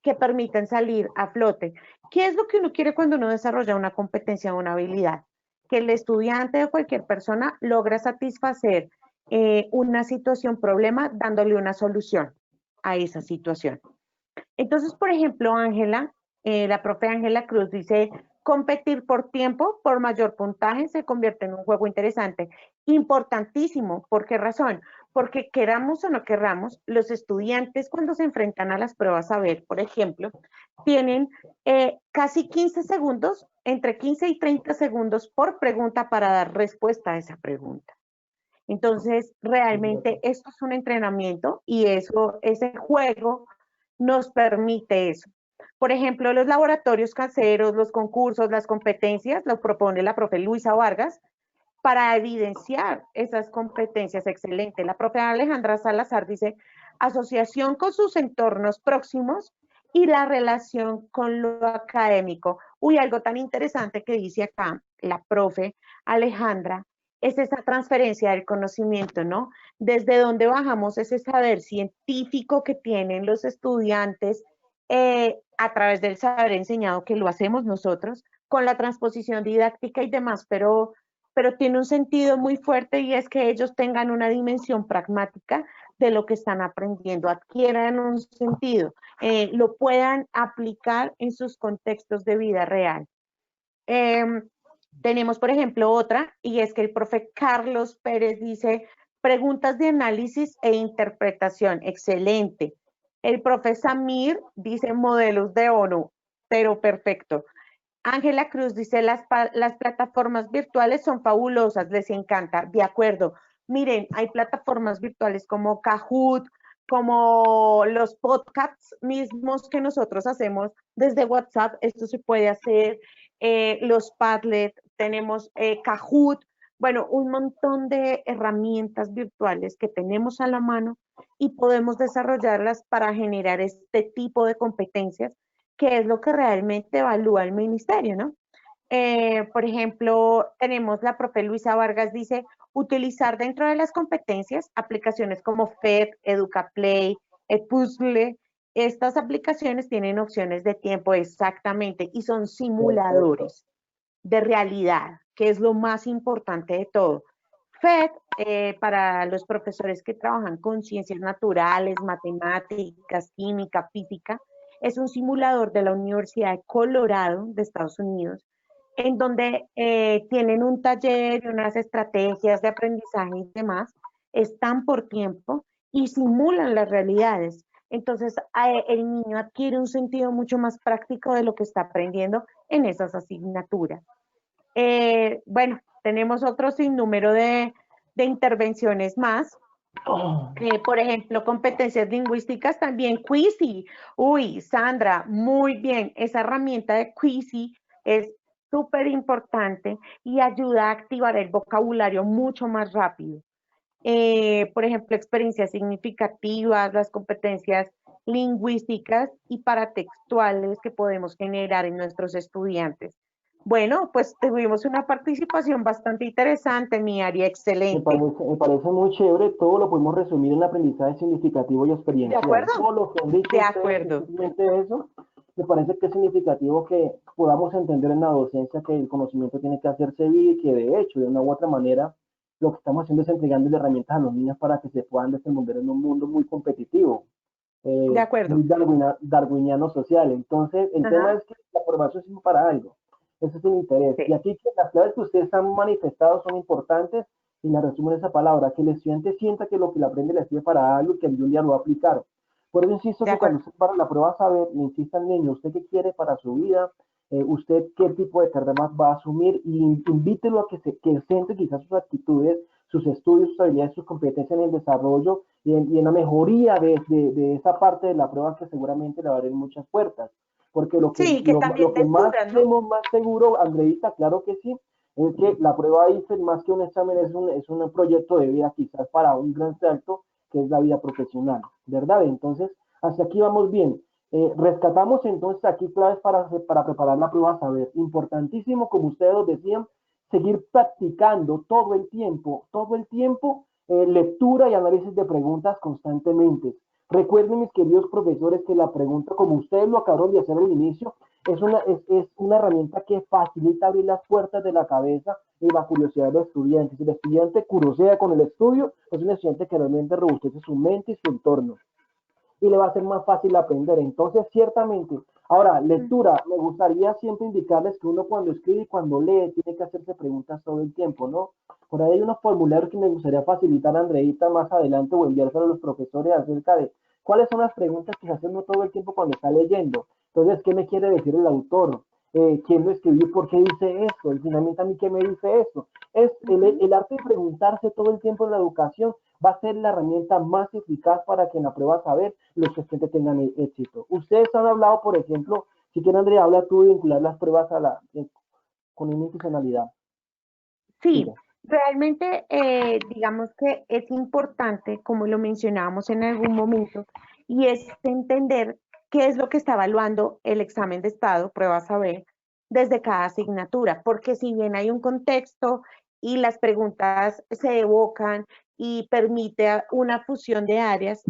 que permiten salir a flote. ¿Qué es lo que uno quiere cuando uno desarrolla una competencia o una habilidad? Que el estudiante o cualquier persona logra satisfacer una situación, problema, dándole una solución a esa situación. Entonces, por ejemplo, Ángela, la profe Ángela Cruz dice, competir por tiempo, por mayor puntaje, se convierte en un juego interesante. Importantísimo. ¿Por qué razón? Porque queramos o no queramos, los estudiantes cuando se enfrentan a las pruebas a ver, por ejemplo, tienen casi 15 segundos, entre 15 y 30 segundos por pregunta para dar respuesta a esa pregunta. Entonces, realmente esto es un entrenamiento y eso, ese juego nos permite eso. Por ejemplo, los laboratorios caseros, los concursos, las competencias, lo propone la profe Luisa Vargas para evidenciar esas competencias excelentes. La profe Alejandra Salazar dice, asociación con sus entornos próximos y la relación con lo académico. Uy, algo tan interesante que dice acá la profe Alejandra es esa transferencia del conocimiento, ¿no? Desde donde bajamos ese saber científico que tienen los estudiantes a través del saber enseñado que lo hacemos nosotros, con la transposición didáctica y demás, pero tiene un sentido muy fuerte y es que ellos tengan una dimensión pragmática de lo que están aprendiendo, adquieran un sentido, lo puedan aplicar en sus contextos de vida real. Eh, Tenemos, por ejemplo, otra, y es que el profe Carlos Pérez dice, preguntas de análisis e interpretación, excelente. El profe Samir dice, modelos de ONU, pero perfecto. Ángela Cruz dice, las plataformas virtuales son fabulosas, les encanta, de acuerdo. Miren, hay plataformas virtuales como Kahoot, como los podcasts mismos que nosotros hacemos desde WhatsApp, esto se puede hacer, los Padlet, tenemos Kahoot, bueno, un montón de herramientas virtuales que tenemos a la mano y podemos desarrollarlas para generar este tipo de competencias que es lo que realmente evalúa el ministerio, ¿no? Por ejemplo, tenemos la profe Luisa Vargas, dice, utilizar dentro de las competencias aplicaciones como FED, EducaPlay, Puzzle. Estas aplicaciones tienen opciones de tiempo exactamente y son Perfecto. simuladores de realidad, que es lo más importante de todo. FED, para los profesores que trabajan con ciencias naturales, matemáticas, química, física, es un simulador de la Universidad de Colorado de Estados Unidos, en donde tienen un taller y unas estrategias de aprendizaje y demás, están por tiempo y simulan las realidades. Entonces, el niño adquiere un sentido mucho más práctico de lo que está aprendiendo en esas asignaturas. Bueno, tenemos otro sinnúmero de intervenciones más. Por ejemplo, competencias lingüísticas también, Quizy. Uy, Sandra, muy bien. Esa herramienta de Quizy es súper importante y ayuda a activar el vocabulario mucho más rápido. Por ejemplo, experiencias significativas, las competencias lingüísticas y paratextuales que podemos generar en nuestros estudiantes. Bueno, pues tuvimos una participación bastante interesante, mi área, excelente. Me parece muy chévere, todo lo podemos resumir en aprendizaje significativo y ¿De experiencial. acuerdo? Todo lo que han dicho De ustedes, acuerdo. simplemente eso, me parece que es significativo que podamos entender en la docencia que el conocimiento tiene que hacerse vida y que de hecho, de una u otra manera, lo que estamos haciendo es entregando herramientas a los niños para que se puedan desenvolver en un mundo muy competitivo, De acuerdo. muy darwiniano social. Entonces, el tema Ajá. es que la aprobación sirve para algo. Ese es el interés. Y Sí. aquí que las claves que ustedes han manifestado son importantes y la resumo en esa palabra, que el estudiante sienta que lo que le aprende le sirve para algo y que un día lo va a aplicar. Por eso insisto De que cuando acuerdo. usted para la prueba saber, le insista al niño, ¿usted qué quiere para su vida? ¿Usted qué tipo de carrera va a asumir? Y invítelo a que centre quizás sus actitudes, sus estudios, sus habilidades, sus competencias en el desarrollo y en la mejoría de esa parte de la prueba que seguramente le va a abrir muchas puertas. Porque Sí, que lo también que más descubran, ¿no? tenemos más seguro, Andreita, claro que sí, es que la prueba IFED, más que un examen, es un proyecto de vida quizás para un gran salto, que es la vida profesional, ¿verdad? Entonces, hasta aquí vamos bien. Rescatamos entonces aquí claves para preparar la prueba a saber. Importantísimo, como ustedes lo decían, seguir practicando todo el tiempo, lectura y análisis de preguntas constantemente. Recuerden, mis queridos profesores, que la pregunta, como ustedes lo acabaron de hacer al inicio, es una herramienta que facilita abrir las puertas de la cabeza y la curiosidad de los estudiantes. Si el estudiante curiosea con el estudio, es un estudiante que realmente robustece su mente y su entorno y le va a ser más fácil aprender. Entonces, ciertamente, ahora, lectura, me gustaría siempre indicarles que uno cuando escribe y cuando lee tiene que hacerse preguntas todo el tiempo, ¿no? Por ahí hay unos formularios que me gustaría facilitar a Andreita más adelante o enviárselo a los profesores acerca de cuáles son las preguntas que se hacen uno todo el tiempo cuando está leyendo. Entonces, ¿qué me quiere decir el autor? ¿Quién lo escribió? ¿Por qué dice esto? Y finalmente a mí, ¿qué me dice esto? Es el arte de preguntarse todo el tiempo en la educación va a ser la herramienta más eficaz para que en la prueba saber los estudiantes tengan éxito. Ustedes han hablado, por ejemplo, si quieren, Andrea, habla tú de vincular las pruebas con una institucionalidad. Sí, Siga. realmente digamos que es importante, como lo mencionábamos en algún momento, y es entender qué es lo que está evaluando el examen de estado, prueba saber, desde cada asignatura, porque si bien hay un contexto y las preguntas se evocan y permite una fusión de áreas,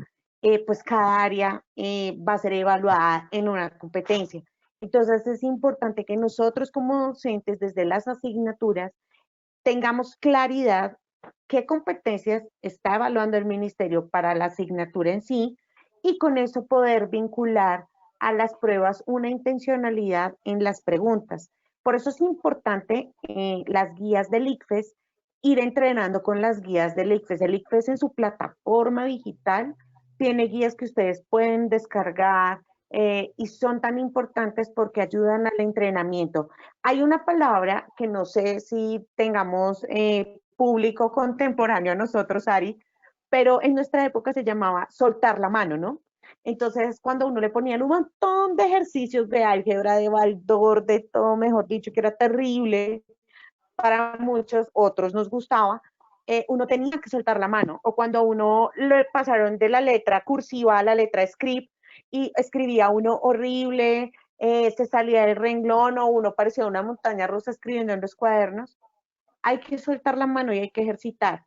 pues cada área va a ser evaluada en una competencia. Entonces es importante que nosotros como docentes desde las asignaturas tengamos claridad qué competencias está evaluando el ministerio para la asignatura en sí y con eso poder vincular a las pruebas una intencionalidad en las preguntas. Por eso es importante las guías del ICFES, ir entrenando con las guías del ICFES. El ICFES en su plataforma digital tiene guías que ustedes pueden descargar y son tan importantes porque ayudan al entrenamiento. Hay una palabra que no sé si tengamos público contemporáneo a nosotros, Ari, pero en nuestra época se llamaba soltar la mano, ¿no? Entonces, cuando uno le ponían un montón de ejercicios de álgebra, de Baldor, de todo, mejor dicho, que era terrible, para muchos otros nos gustaba, uno tenía que soltar la mano. O cuando a uno le pasaron de la letra cursiva a la letra script y escribía uno horrible, se salía del renglón o uno parecía una montaña rusa escribiendo en los cuadernos, hay que soltar la mano y hay que ejercitar.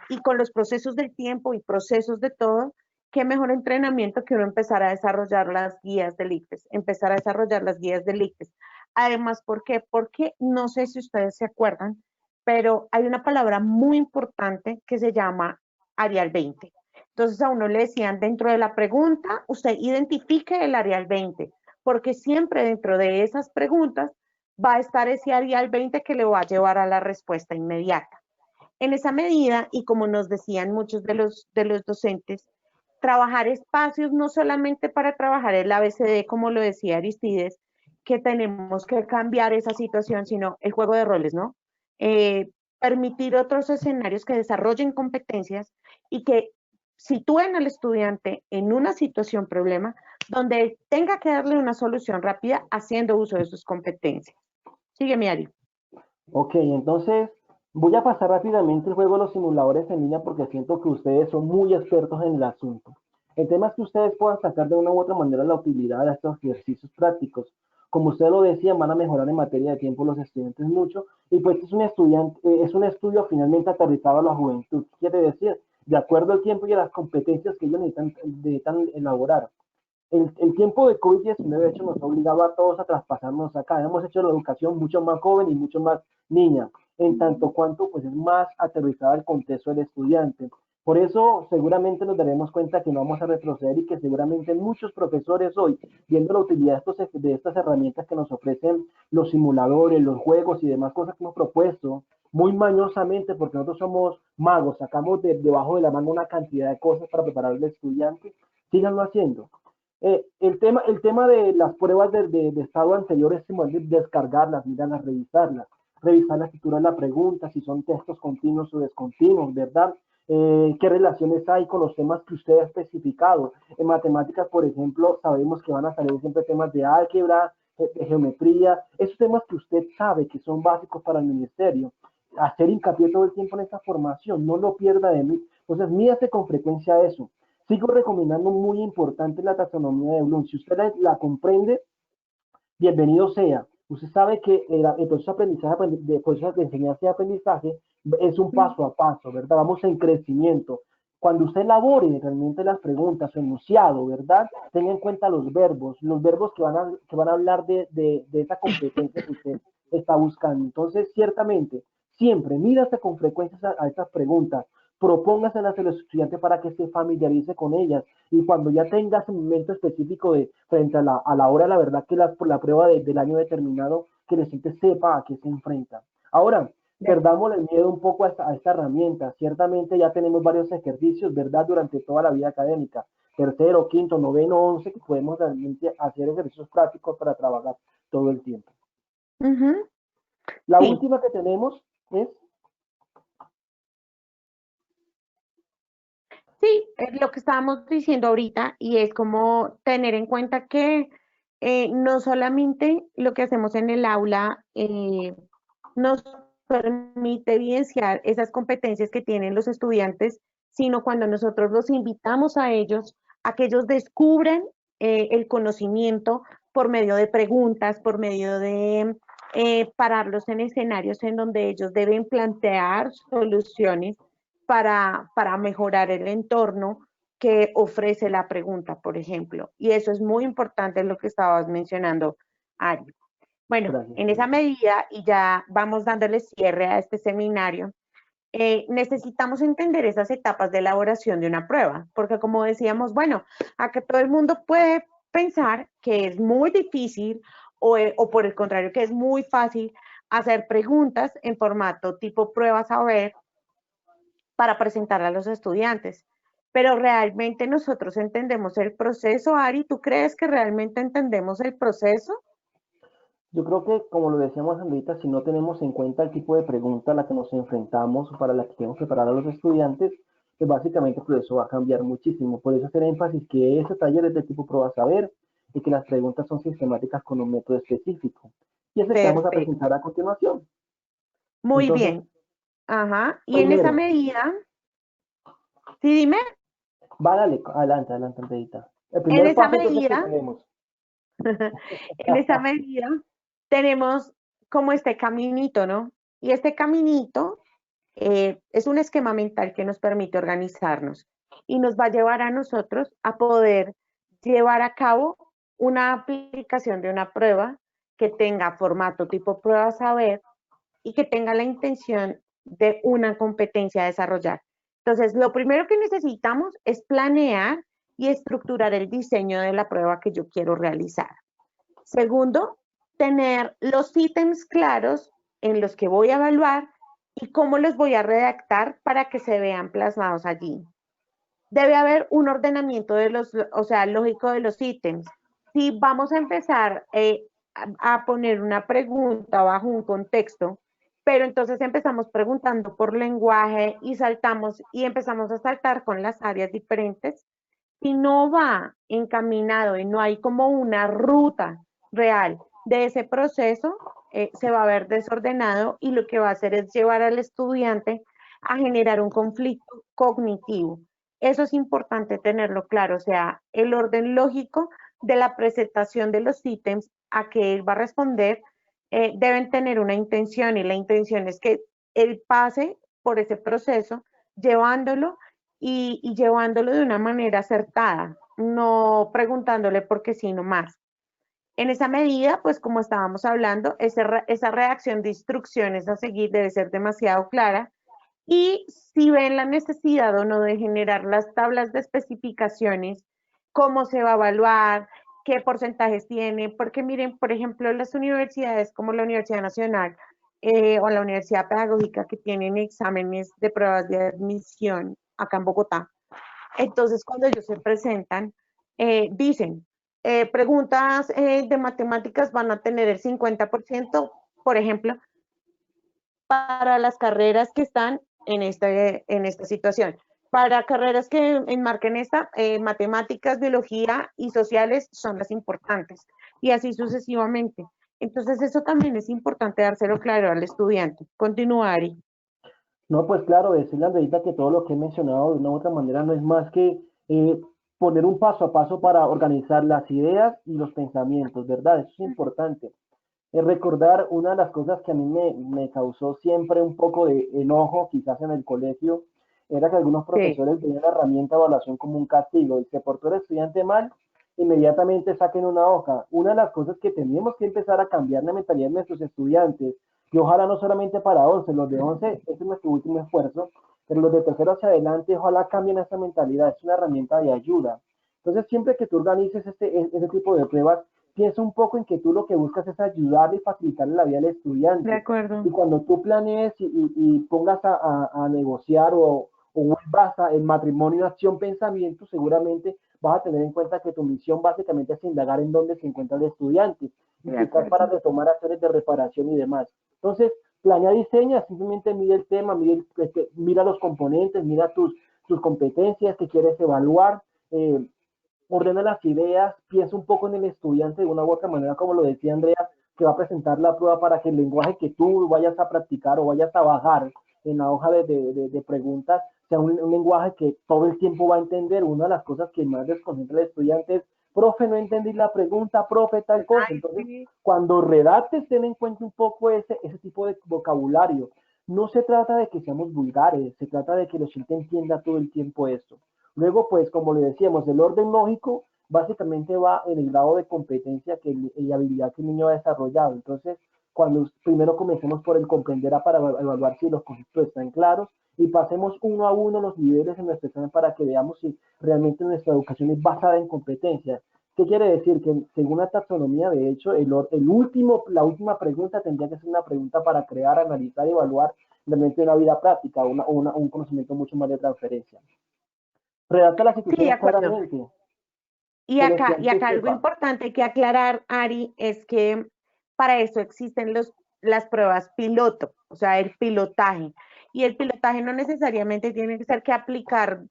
Y con los procesos del tiempo y procesos de todo, qué mejor entrenamiento que uno empezar a desarrollar las guías del ICFES, empezar a desarrollar las guías del ICFES. Además, ¿por qué? Porque no sé si ustedes se acuerdan, pero hay una palabra muy importante que se llama Arial 20. Entonces a uno le decían dentro de la pregunta, usted identifique el Arial 20, porque siempre dentro de esas preguntas va a estar ese Arial 20 que le va a llevar a la respuesta inmediata. En esa medida, y como nos decían muchos de los docentes, trabajar espacios no solamente para trabajar el ABCD, como lo decía Aristides, que tenemos que cambiar esa situación, sino el juego de roles, ¿no? Permitir otros escenarios que desarrollen competencias y que sitúen al estudiante en una situación problema donde tenga que darle una solución rápida haciendo uso de sus competencias. Sígueme, Ari. Ok, entonces voy a pasar rápidamente el juego de los simuladores en línea porque siento que ustedes son muy expertos en el asunto. El tema es que ustedes puedan sacar de una u otra manera la utilidad de estos ejercicios prácticos. Como ustedes lo decían, van a mejorar en materia de tiempo los estudiantes mucho y pues es un estudio finalmente aterrizado a la juventud. ¿Qué quiere decir? De acuerdo al tiempo y a las competencias que ellos necesitan elaborar. El tiempo de COVID-19 de hecho nos ha obligado a todos a traspasarnos acá. Hemos hecho la educación mucho más joven y mucho más niña, en tanto cuanto pues es más aterrizada el contexto del estudiante. Por eso seguramente nos daremos cuenta que no vamos a retroceder y que seguramente muchos profesores hoy, viendo la utilidad de estas herramientas que nos ofrecen los simuladores, los juegos y demás cosas que hemos propuesto, muy mañosamente, porque nosotros somos magos, sacamos debajo de la mano una cantidad de cosas para preparar al estudiante, síganlo haciendo. El tema de las pruebas de estado anterior es descargarlas, mirarlas, revisar la escritura de la pregunta, si son textos continuos o descontinuos, ¿verdad? ¿Qué relaciones hay con los temas que usted ha especificado? En matemáticas, por ejemplo, sabemos que van a salir siempre temas de álgebra, de geometría, esos temas que usted sabe que son básicos para el ministerio. Hacer hincapié todo el tiempo en esta formación, no lo pierda de mí. Entonces, mídase con frecuencia eso. Sigo recomendando muy importante la taxonomía de Bloom. Si usted la comprende, bienvenido sea. Usted sabe que el proceso de aprendizaje, de proceso de enseñanza y aprendizaje es un paso a paso, ¿verdad? Vamos en crecimiento. Cuando usted elabore realmente las preguntas, su enunciado, ¿verdad? Tenga en cuenta los verbos que van a hablar de esa competencia que usted está buscando. Entonces, ciertamente, siempre mírase con frecuencia a estas preguntas, propóngaselas a los estudiantes para que se familiarice con ellas y cuando ya tenga ese momento específico de frente a la hora, la verdad que por la prueba del año determinado, que el estudiante sepa a qué se enfrenta. Ahora, perdamos el miedo un poco a esta herramienta. Ciertamente ya tenemos varios ejercicios, ¿verdad? Durante toda la vida académica. Tercero, quinto, noveno, 11, que podemos realmente hacer ejercicios prácticos para trabajar todo el tiempo. La Sí. última que tenemos es... Sí, es lo que estábamos diciendo ahorita y es como tener en cuenta que no solamente lo que hacemos en el aula nos permite evidenciar esas competencias que tienen los estudiantes, sino cuando nosotros los invitamos a que ellos descubran el conocimiento por medio de preguntas, por medio de pararlos en escenarios en donde ellos deben plantear soluciones para mejorar el entorno que ofrece la pregunta, por ejemplo. Y eso es muy importante lo que estabas mencionando, Ari. Bueno, Gracias. en esa medida, y ya vamos dándole cierre a este seminario, necesitamos entender esas etapas de elaboración de una prueba, porque como decíamos, bueno, acá todo el mundo puede pensar que es muy difícil o por el contrario, que es muy fácil hacer preguntas en formato tipo prueba saber para presentar a los estudiantes. Pero realmente nosotros entendemos el proceso, Ari, ¿tú crees que realmente entendemos el proceso? Yo creo que, como lo decíamos ahorita, si no tenemos en cuenta el tipo de pregunta a la que nos enfrentamos o para la que tenemos que preparar a los estudiantes, pues básicamente el proceso va a cambiar muchísimo. Por eso hacer énfasis que ese taller es de tipo prueba saber y que las preguntas son sistemáticas con un método específico. Y ese que vamos a Perfecto. presentar a continuación. Muy Entonces, bien. Ajá. Y en esa primero, medida, sí, dime, va, dale, adelante, adelante, Andreita. El en primer esa paso entonces que medida, tenemos. en esa medida tenemos como este caminito, ¿no? Y este caminito es un esquema mental que nos permite organizarnos y nos va a llevar a nosotros a poder llevar a cabo una aplicación de una prueba que tenga formato tipo prueba saber y que tenga la intención de una competencia a desarrollar. Entonces, lo primero que necesitamos es planear y estructurar el diseño de la prueba que yo quiero realizar. Segundo, tener los ítems claros en los que voy a evaluar y cómo los voy a redactar para que se vean plasmados allí. Debe haber un ordenamiento de los, o sea, lógico de los ítems. Si vamos a empezar a poner una pregunta bajo un contexto, pero entonces empezamos preguntando por lenguaje y saltamos y empezamos a saltar con las áreas diferentes, si no va encaminado y no hay como una ruta real de ese proceso, se va a ver desordenado y lo que va a hacer es llevar al estudiante a generar un conflicto cognitivo. Eso es importante tenerlo claro, o sea, el orden lógico de la presentación de los ítems a que él va a responder deben tener una intención y la intención es que él pase por ese proceso llevándolo y llevándolo de una manera acertada, no preguntándole por qué sí, no más. En esa medida, pues como estábamos hablando, esa redacción de instrucciones a seguir debe ser demasiado clara y si ven la necesidad o no de generar las tablas de especificaciones, cómo se va a evaluar, qué porcentajes tiene, porque miren, por ejemplo, las universidades como la Universidad Nacional o la Universidad Pedagógica que tienen exámenes de pruebas de admisión acá en Bogotá, entonces cuando ellos se presentan, dicen, preguntas de matemáticas van a tener el 50%, por ejemplo, para las carreras que están en esta situación. Para carreras que enmarquen esta, matemáticas, biología y sociales son las importantes, y así sucesivamente. Entonces, eso también es importante dárselo claro al estudiante. Continúa, Ari. No, pues claro, decirle a Andreita que todo lo que he mencionado de una u otra manera no es más que poner un paso a paso para organizar las ideas y los pensamientos, ¿verdad? Eso es importante. Recordar una de las cosas que a mí me causó siempre un poco de enojo, quizás en el colegio, era que algunos Sí, profesores veían la herramienta de evaluación como un castigo y se portó el estudiante mal, inmediatamente saquen una hoja. Una de las cosas que tenemos que empezar a cambiar la mentalidad de nuestros estudiantes, y ojalá no solamente para 11, los de 11, este es nuestro último esfuerzo, pero los de tercero hacia adelante, ojalá cambien esa mentalidad, es una herramienta de ayuda. Entonces, siempre que tú organices ese tipo de pruebas, piensa un poco en que tú lo que buscas es ayudarle y facilitarle la vida al de estudiante. Y acuerdo. cuando tú planees y pongas a negociar o basa el matrimonio, acción, pensamiento, seguramente vas a tener en cuenta que tu misión básicamente es indagar en dónde se encuentra el estudiante y De quizás para acuerdo. retomar acciones de reparación y demás. Entonces, planea, diseña, simplemente mide el tema, mira los componentes, mira tus competencias que quieres evaluar, ordena las ideas, piensa un poco en el estudiante de una u otra manera, como lo decía Andrea, que va a presentar la prueba para que el lenguaje que tú vayas a practicar o vayas a bajar en la hoja de preguntas sea un lenguaje que todo el tiempo va a entender. Una de las cosas que más desconcentra al estudiante es, profe, no entendí la pregunta, profe, tal cosa. Ay, Entonces, sí. cuando redactes, ten en cuenta un poco ese tipo de vocabulario. No se trata de que seamos vulgares, se trata de que el estudiante entienda todo el tiempo esto. Luego, pues, como le decíamos, el orden lógico básicamente va en el grado de competencia y habilidad que el niño ha desarrollado. Entonces, cuando primero comencemos por el comprender para evaluar si los conceptos están claros y pasemos uno a uno los niveles en nuestro examen para que veamos si realmente nuestra educación es basada en competencias. ¿Qué quiere decir? Que según la taxonomía, de hecho, la última pregunta tendría que ser una pregunta para crear, analizar y evaluar realmente una vida práctica, un conocimiento mucho más de transferencia. Redacta las Sí, de instituciones acuerdo. claramente, Y que el acá, y estudiante acá algo sepa. importante que aclarar, Ari, es que para eso existen las pruebas piloto, o sea, el pilotaje. Y el pilotaje no necesariamente tiene que ser que aplicar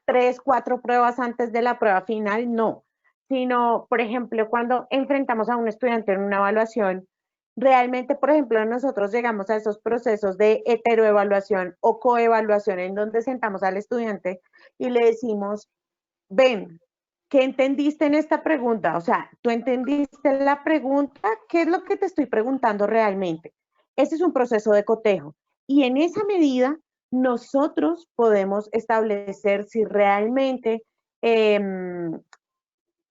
3, 4 pruebas antes de la prueba final, no. Sino, por ejemplo, cuando enfrentamos a un estudiante en una evaluación, realmente, por ejemplo, nosotros llegamos a esos procesos de heteroevaluación o coevaluación en donde sentamos al estudiante y le decimos, ven, ¿qué entendiste en esta pregunta? O sea, ¿tú entendiste la pregunta? ¿Qué es lo que te estoy preguntando realmente? Ese es un proceso de cotejo. Y en esa medida, nosotros podemos establecer si realmente eh,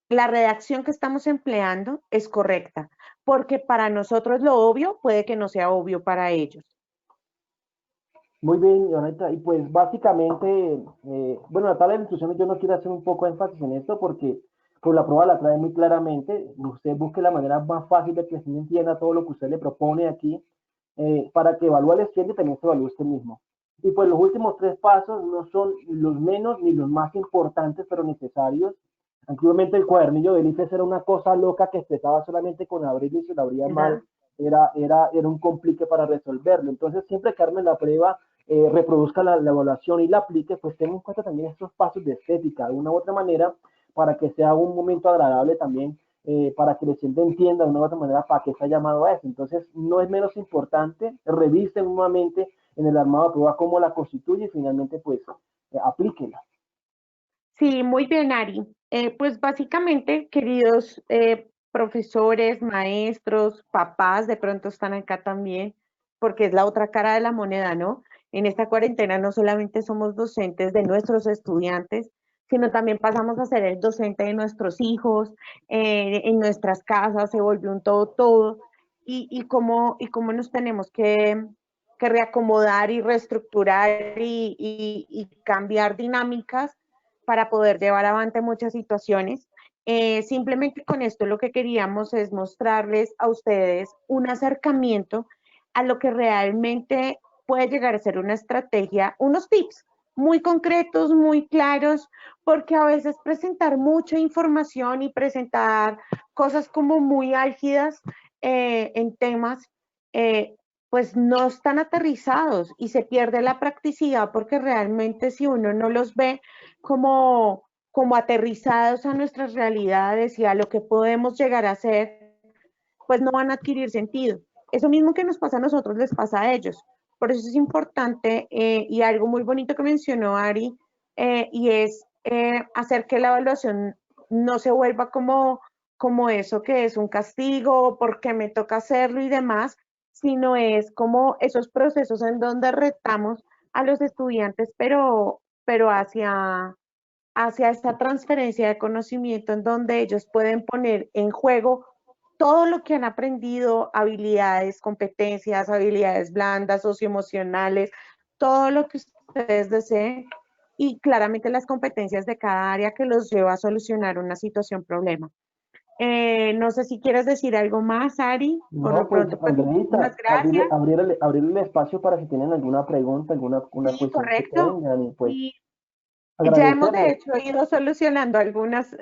la redacción que estamos empleando es correcta, porque para nosotros lo obvio puede que no sea obvio para ellos. Muy bien, Jonathan. Y pues básicamente, bueno, la tabla de instrucciones yo no quiero hacer un poco énfasis en esto porque pues la prueba la trae muy claramente. Usted busque la manera más fácil de que se entienda todo lo que usted le propone aquí para que evalúe al estudiante y también se evalúe usted mismo. Y pues los últimos tres pasos no son los menos ni los más importantes, pero necesarios. Antiguamente el cuadernillo del IFES era una cosa loca que expresaba solamente con abrirlo y se lo abría mal. Ajá. Era un complique para resolverlo. Entonces, siempre que arme la prueba, reproduzca la evaluación y la aplique, pues tenga en cuenta también estos pasos de estética, de una u otra manera, para que sea un momento agradable también, para que el estudiante entienda de una u otra manera para qué está llamado a eso. Entonces, no es menos importante, revisen nuevamente en el armado de prueba cómo la constituye y finalmente, pues, aplíquela. Sí, muy bien, Ari. Pues básicamente, queridos profesores, maestros, papás, de pronto están acá también, porque es la otra cara de la moneda, ¿no? En esta cuarentena no solamente somos docentes de nuestros estudiantes, sino también pasamos a ser el docente de nuestros hijos, en nuestras casas, se volvió un todo, todo, y cómo nos tenemos que reacomodar y reestructurar y cambiar dinámicas para poder llevar adelante muchas situaciones. Simplemente con esto lo que queríamos es mostrarles a ustedes un acercamiento a lo que realmente puede llegar a ser una estrategia, unos tips muy concretos, muy claros, porque a veces presentar mucha información y presentar cosas como muy álgidas en temas, eh, pues no están aterrizados y se pierde la practicidad porque realmente si uno no los ve como aterrizados a nuestras realidades y a lo que podemos llegar a hacer, pues no van a adquirir sentido. Eso mismo que nos pasa a nosotros les pasa a ellos. Por eso es importante y algo muy bonito que mencionó Ari, y es hacer que la evaluación no se vuelva como eso que es un castigo porque me toca hacerlo y demás, sino es como esos procesos en donde retamos a los estudiantes, pero hacia esta transferencia de conocimiento en donde ellos pueden poner en juego todo lo que han aprendido, habilidades, competencias, habilidades blandas, socioemocionales, todo lo que ustedes deseen y claramente las competencias de cada área que los lleva a solucionar una situación, problema. No sé si quieres decir algo más, Ari. Por No, lo pues pronto, pues muchísimas Andreita, gracias. abrir el espacio para si tienen alguna pregunta, alguna Sí, cuestión que correcto. tengan y pues Y ya hemos de agradecerles. hecho ido solucionando algunas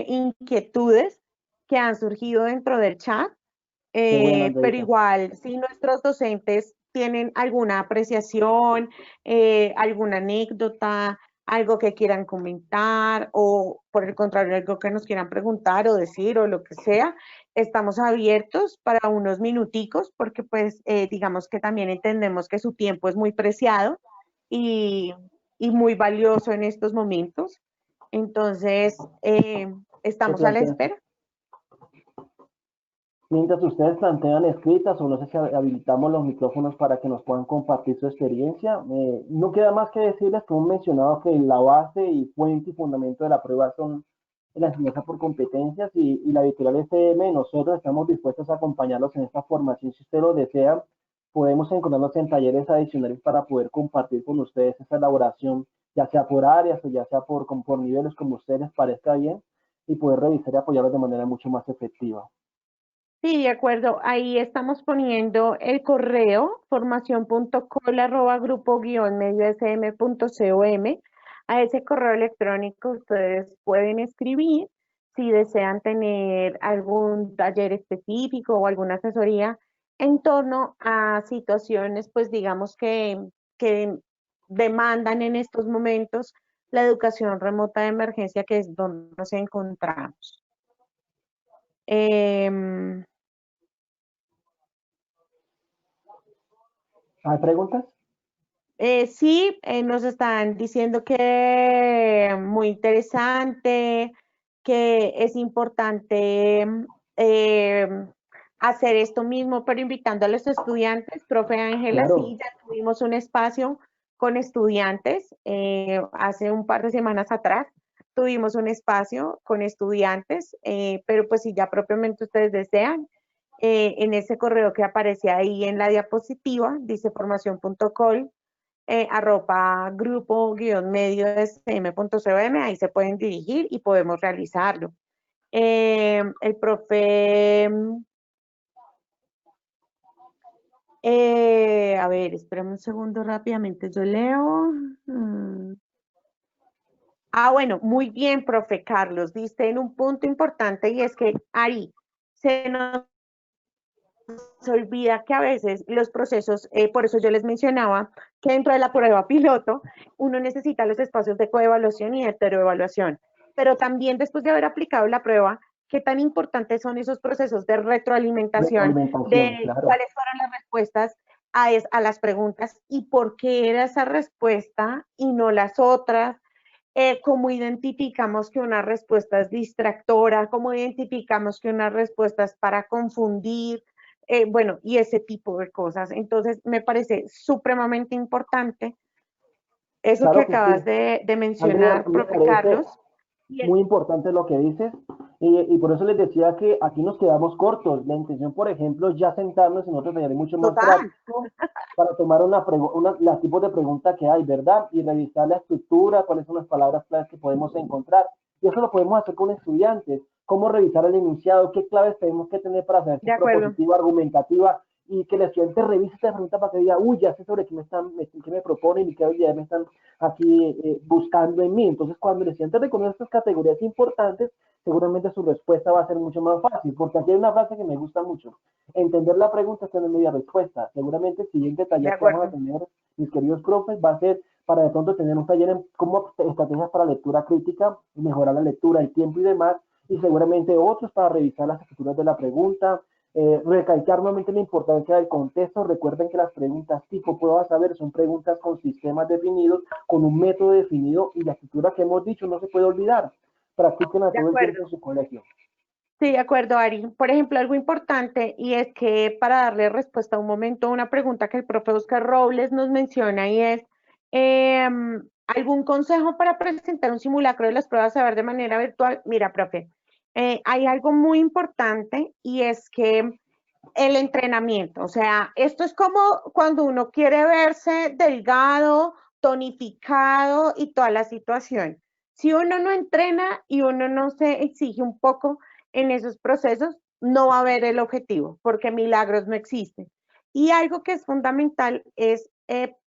inquietudes que han surgido dentro del chat, Qué bueno, pero Andreita. igual si nuestros docentes tienen alguna apreciación, alguna anécdota, algo que quieran comentar o por el contrario algo que nos quieran preguntar o decir o lo que sea, estamos abiertos para unos minuticos porque pues digamos que también entendemos que su tiempo es muy preciado y, y muy valioso en estos momentos. Entonces, Se estamos a la plantea. espera. Mientras ustedes plantean escritas o no sé si habilitamos los micrófonos para que nos puedan compartir su experiencia, no queda más que decirles, como he mencionado, que la base y fuente y fundamento de la prueba son en la enseñanza por competencias y la editorial STM, nosotros estamos dispuestos a acompañarlos en esta formación. Si ustedes lo desean, podemos encontrarnos en talleres adicionales para poder compartir con ustedes esta elaboración, ya sea por áreas o ya sea por niveles, como a ustedes les parezca bien, y poder revisar y apoyarlos de manera mucho más efectiva. Sí, de acuerdo. Ahí estamos poniendo el correo formación.col@grupo-mediosm.com. A ese correo electrónico ustedes pueden escribir si desean tener algún taller específico o alguna asesoría en torno a situaciones, pues digamos que demandan en estos momentos la educación remota de emergencia, que es donde nos encontramos. Em, ¿Hay preguntas? Sí, nos están diciendo que muy interesante, que es importante eh, hacer esto mismo, pero invitando a los estudiantes. Profe Ángela, sí, Claro. ya tuvimos un espacio con estudiantes hace un par de semanas atrás. Tuvimos un espacio con estudiantes, pero pues si ya propiamente ustedes desean, en ese correo que aparece ahí en la diapositiva, dice formación.col grupo-medio sm.com, ahí se pueden dirigir y podemos realizarlo. El profe, a ver, espérame un segundo rápidamente, yo leo. Bueno, muy bien, profe Carlos, diste en un punto importante y es que, Ari, se nos se olvida que a veces los procesos, por eso yo les mencionaba que dentro de la prueba piloto uno necesita los espacios de coevaluación y de heteroevaluación, pero también después de haber aplicado la prueba, qué tan importantes son esos procesos de retroalimentación, Retroalimentación, de claro. cuáles fueron las respuestas a las preguntas y por qué era esa respuesta y no las otras, cómo identificamos que una respuesta es distractora, cómo identificamos que una respuesta es para confundir, bueno, y ese tipo de cosas. Entonces, me parece supremamente importante eso que Claro que acabas sí. de Andrea, mencionar, me profe parece Carlos. Y el, muy importante lo que dices y por eso les decía que aquí nos quedamos cortos. La intención, por ejemplo, es ya sentarnos en otro taller mucho más total, práctico para tomar las tipos de preguntas que hay, ¿verdad? Y revisar la estructura, cuáles son las palabras claves que podemos encontrar. Y eso lo podemos hacer con estudiantes. Cómo revisar el enunciado, qué claves tenemos que tener para hacer de su acuerdo, propositiva argumentativa y que el estudiante revise esta pregunta para que diga, uy, ya sé sobre qué me proponen y qué habilidades me están aquí buscando en mí. Entonces, cuando el estudiante reconoce estas categorías importantes, seguramente su respuesta va a ser mucho más fácil, porque aquí hay una frase que me gusta mucho. Entender la pregunta es tener media respuesta. Seguramente el siguiente de taller que vamos a acuerdo. tener, mis queridos profes, va a ser para de pronto tener un taller en cómo estrategias para lectura crítica, mejorar la lectura, el tiempo y demás, y seguramente otros para revisar las estructuras de la pregunta, recalcar nuevamente la importancia del contexto. Recuerden que las preguntas tipo prueba saber son preguntas con sistemas definidos, con un método definido y la estructura que hemos dicho no se puede olvidar. Practíquenla De todo el tiempo acuerdo. en su colegio. Sí, de acuerdo, Ari. Por ejemplo, algo importante y es que para darle respuesta a un momento a una pregunta que el profe Oscar Robles nos menciona y es ¿algún consejo para presentar un simulacro de las pruebas a ver de manera virtual? Mira, profe, hay algo muy importante y es que el entrenamiento, o sea, esto es como cuando uno quiere verse delgado, tonificado y toda la situación. Si uno no entrena y uno no se exige un poco en esos procesos, no va a haber el objetivo, porque milagros no existen. Y algo que es fundamental es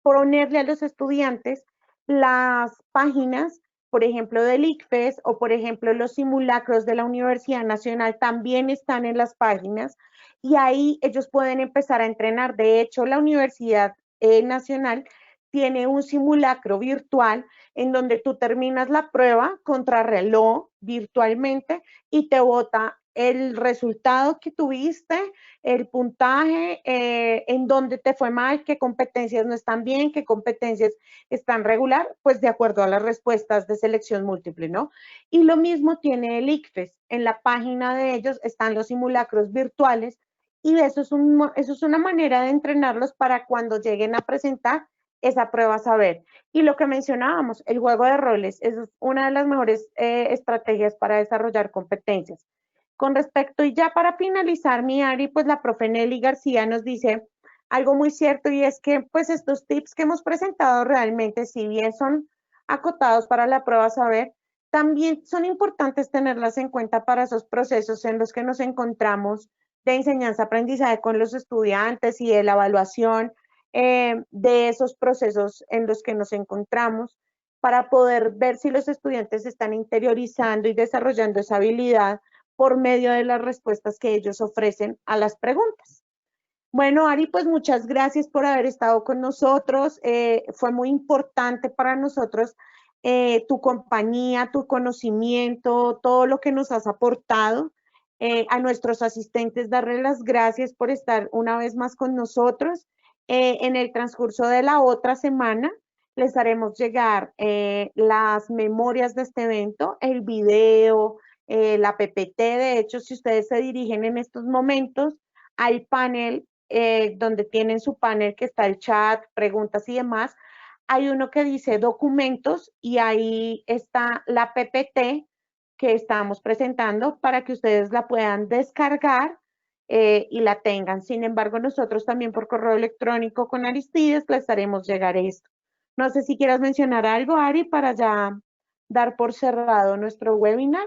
ponerle a los estudiantes las páginas, por ejemplo, del ICFES o, por ejemplo, los simulacros de la Universidad Nacional también están en las páginas y ahí ellos pueden empezar a entrenar. De hecho, la Universidad Nacional tiene un simulacro virtual en donde tú terminas la prueba contra reloj virtualmente y te bota el resultado que tuviste, el puntaje, en dónde te fue mal, qué competencias no están bien, qué competencias están regular, pues de acuerdo a las respuestas de selección múltiple, ¿no? Y lo mismo tiene el ICFES. En la página de ellos están los simulacros virtuales y eso es una manera de entrenarlos para cuando lleguen a presentar, esa prueba saber. Y lo que mencionábamos, el juego de roles es una de las mejores estrategias para desarrollar competencias. Con respecto, y ya para finalizar, mi Ari, pues la profe Nelly García nos dice algo muy cierto y es que pues estos tips que hemos presentado realmente, si bien son acotados para la prueba saber, también son importantes tenerlas en cuenta para esos procesos en los que nos encontramos de enseñanza-aprendizaje con los estudiantes y de la evaluación de esos procesos en los que nos encontramos para poder ver si los estudiantes están interiorizando y desarrollando esa habilidad por medio de las respuestas que ellos ofrecen a las preguntas. Bueno, Ari, pues muchas gracias por haber estado con nosotros. Fue muy importante para nosotros tu compañía, tu conocimiento, todo lo que nos has aportado. A nuestros asistentes, darles las gracias por estar una vez más con nosotros. En el transcurso de la otra semana les haremos llegar las memorias de este evento, el video, la PPT. De hecho, si ustedes se dirigen en estos momentos al panel donde tienen su panel que está el chat, preguntas y demás, hay uno que dice documentos y ahí está la PPT que estamos presentando para que ustedes la puedan descargar y la tengan. Sin embargo, nosotros también por correo electrónico con Aristides les haremos llegar esto. No sé si quieras mencionar algo, Ari, para ya dar por cerrado nuestro webinar.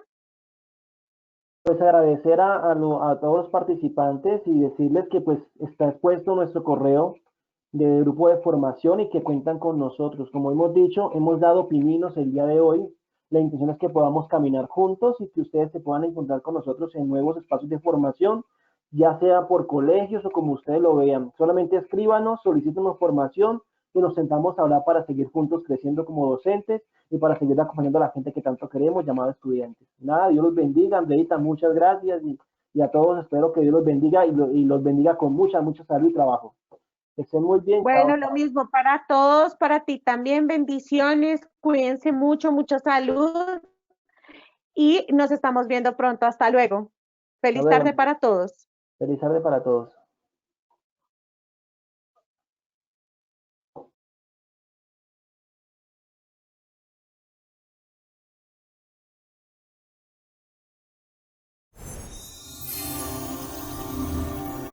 Pues agradecer a todos los participantes y decirles que pues está expuesto nuestro correo de grupo de formación y que cuentan con nosotros. Como hemos dicho, hemos dado pininos el día de hoy. La intención es que podamos caminar juntos y que ustedes se puedan encontrar con nosotros en nuevos espacios de formación, ya sea por colegios o como ustedes lo vean. Solamente escríbanos, solicítenos formación y nos sentamos a hablar para seguir juntos creciendo como docentes y para seguir acompañando a la gente que tanto queremos, llamada estudiantes. Nada, Dios los bendiga, Andreita, muchas gracias y a todos espero que Dios los bendiga y los bendiga con mucha salud y trabajo. Que estén muy bien, chao, Bueno, lo chao. mismo para todos, para ti también, bendiciones, cuídense mucho, mucha salud y nos estamos viendo pronto. Hasta luego. Hasta Feliz luego, tarde para todos. feliz tarde para todos.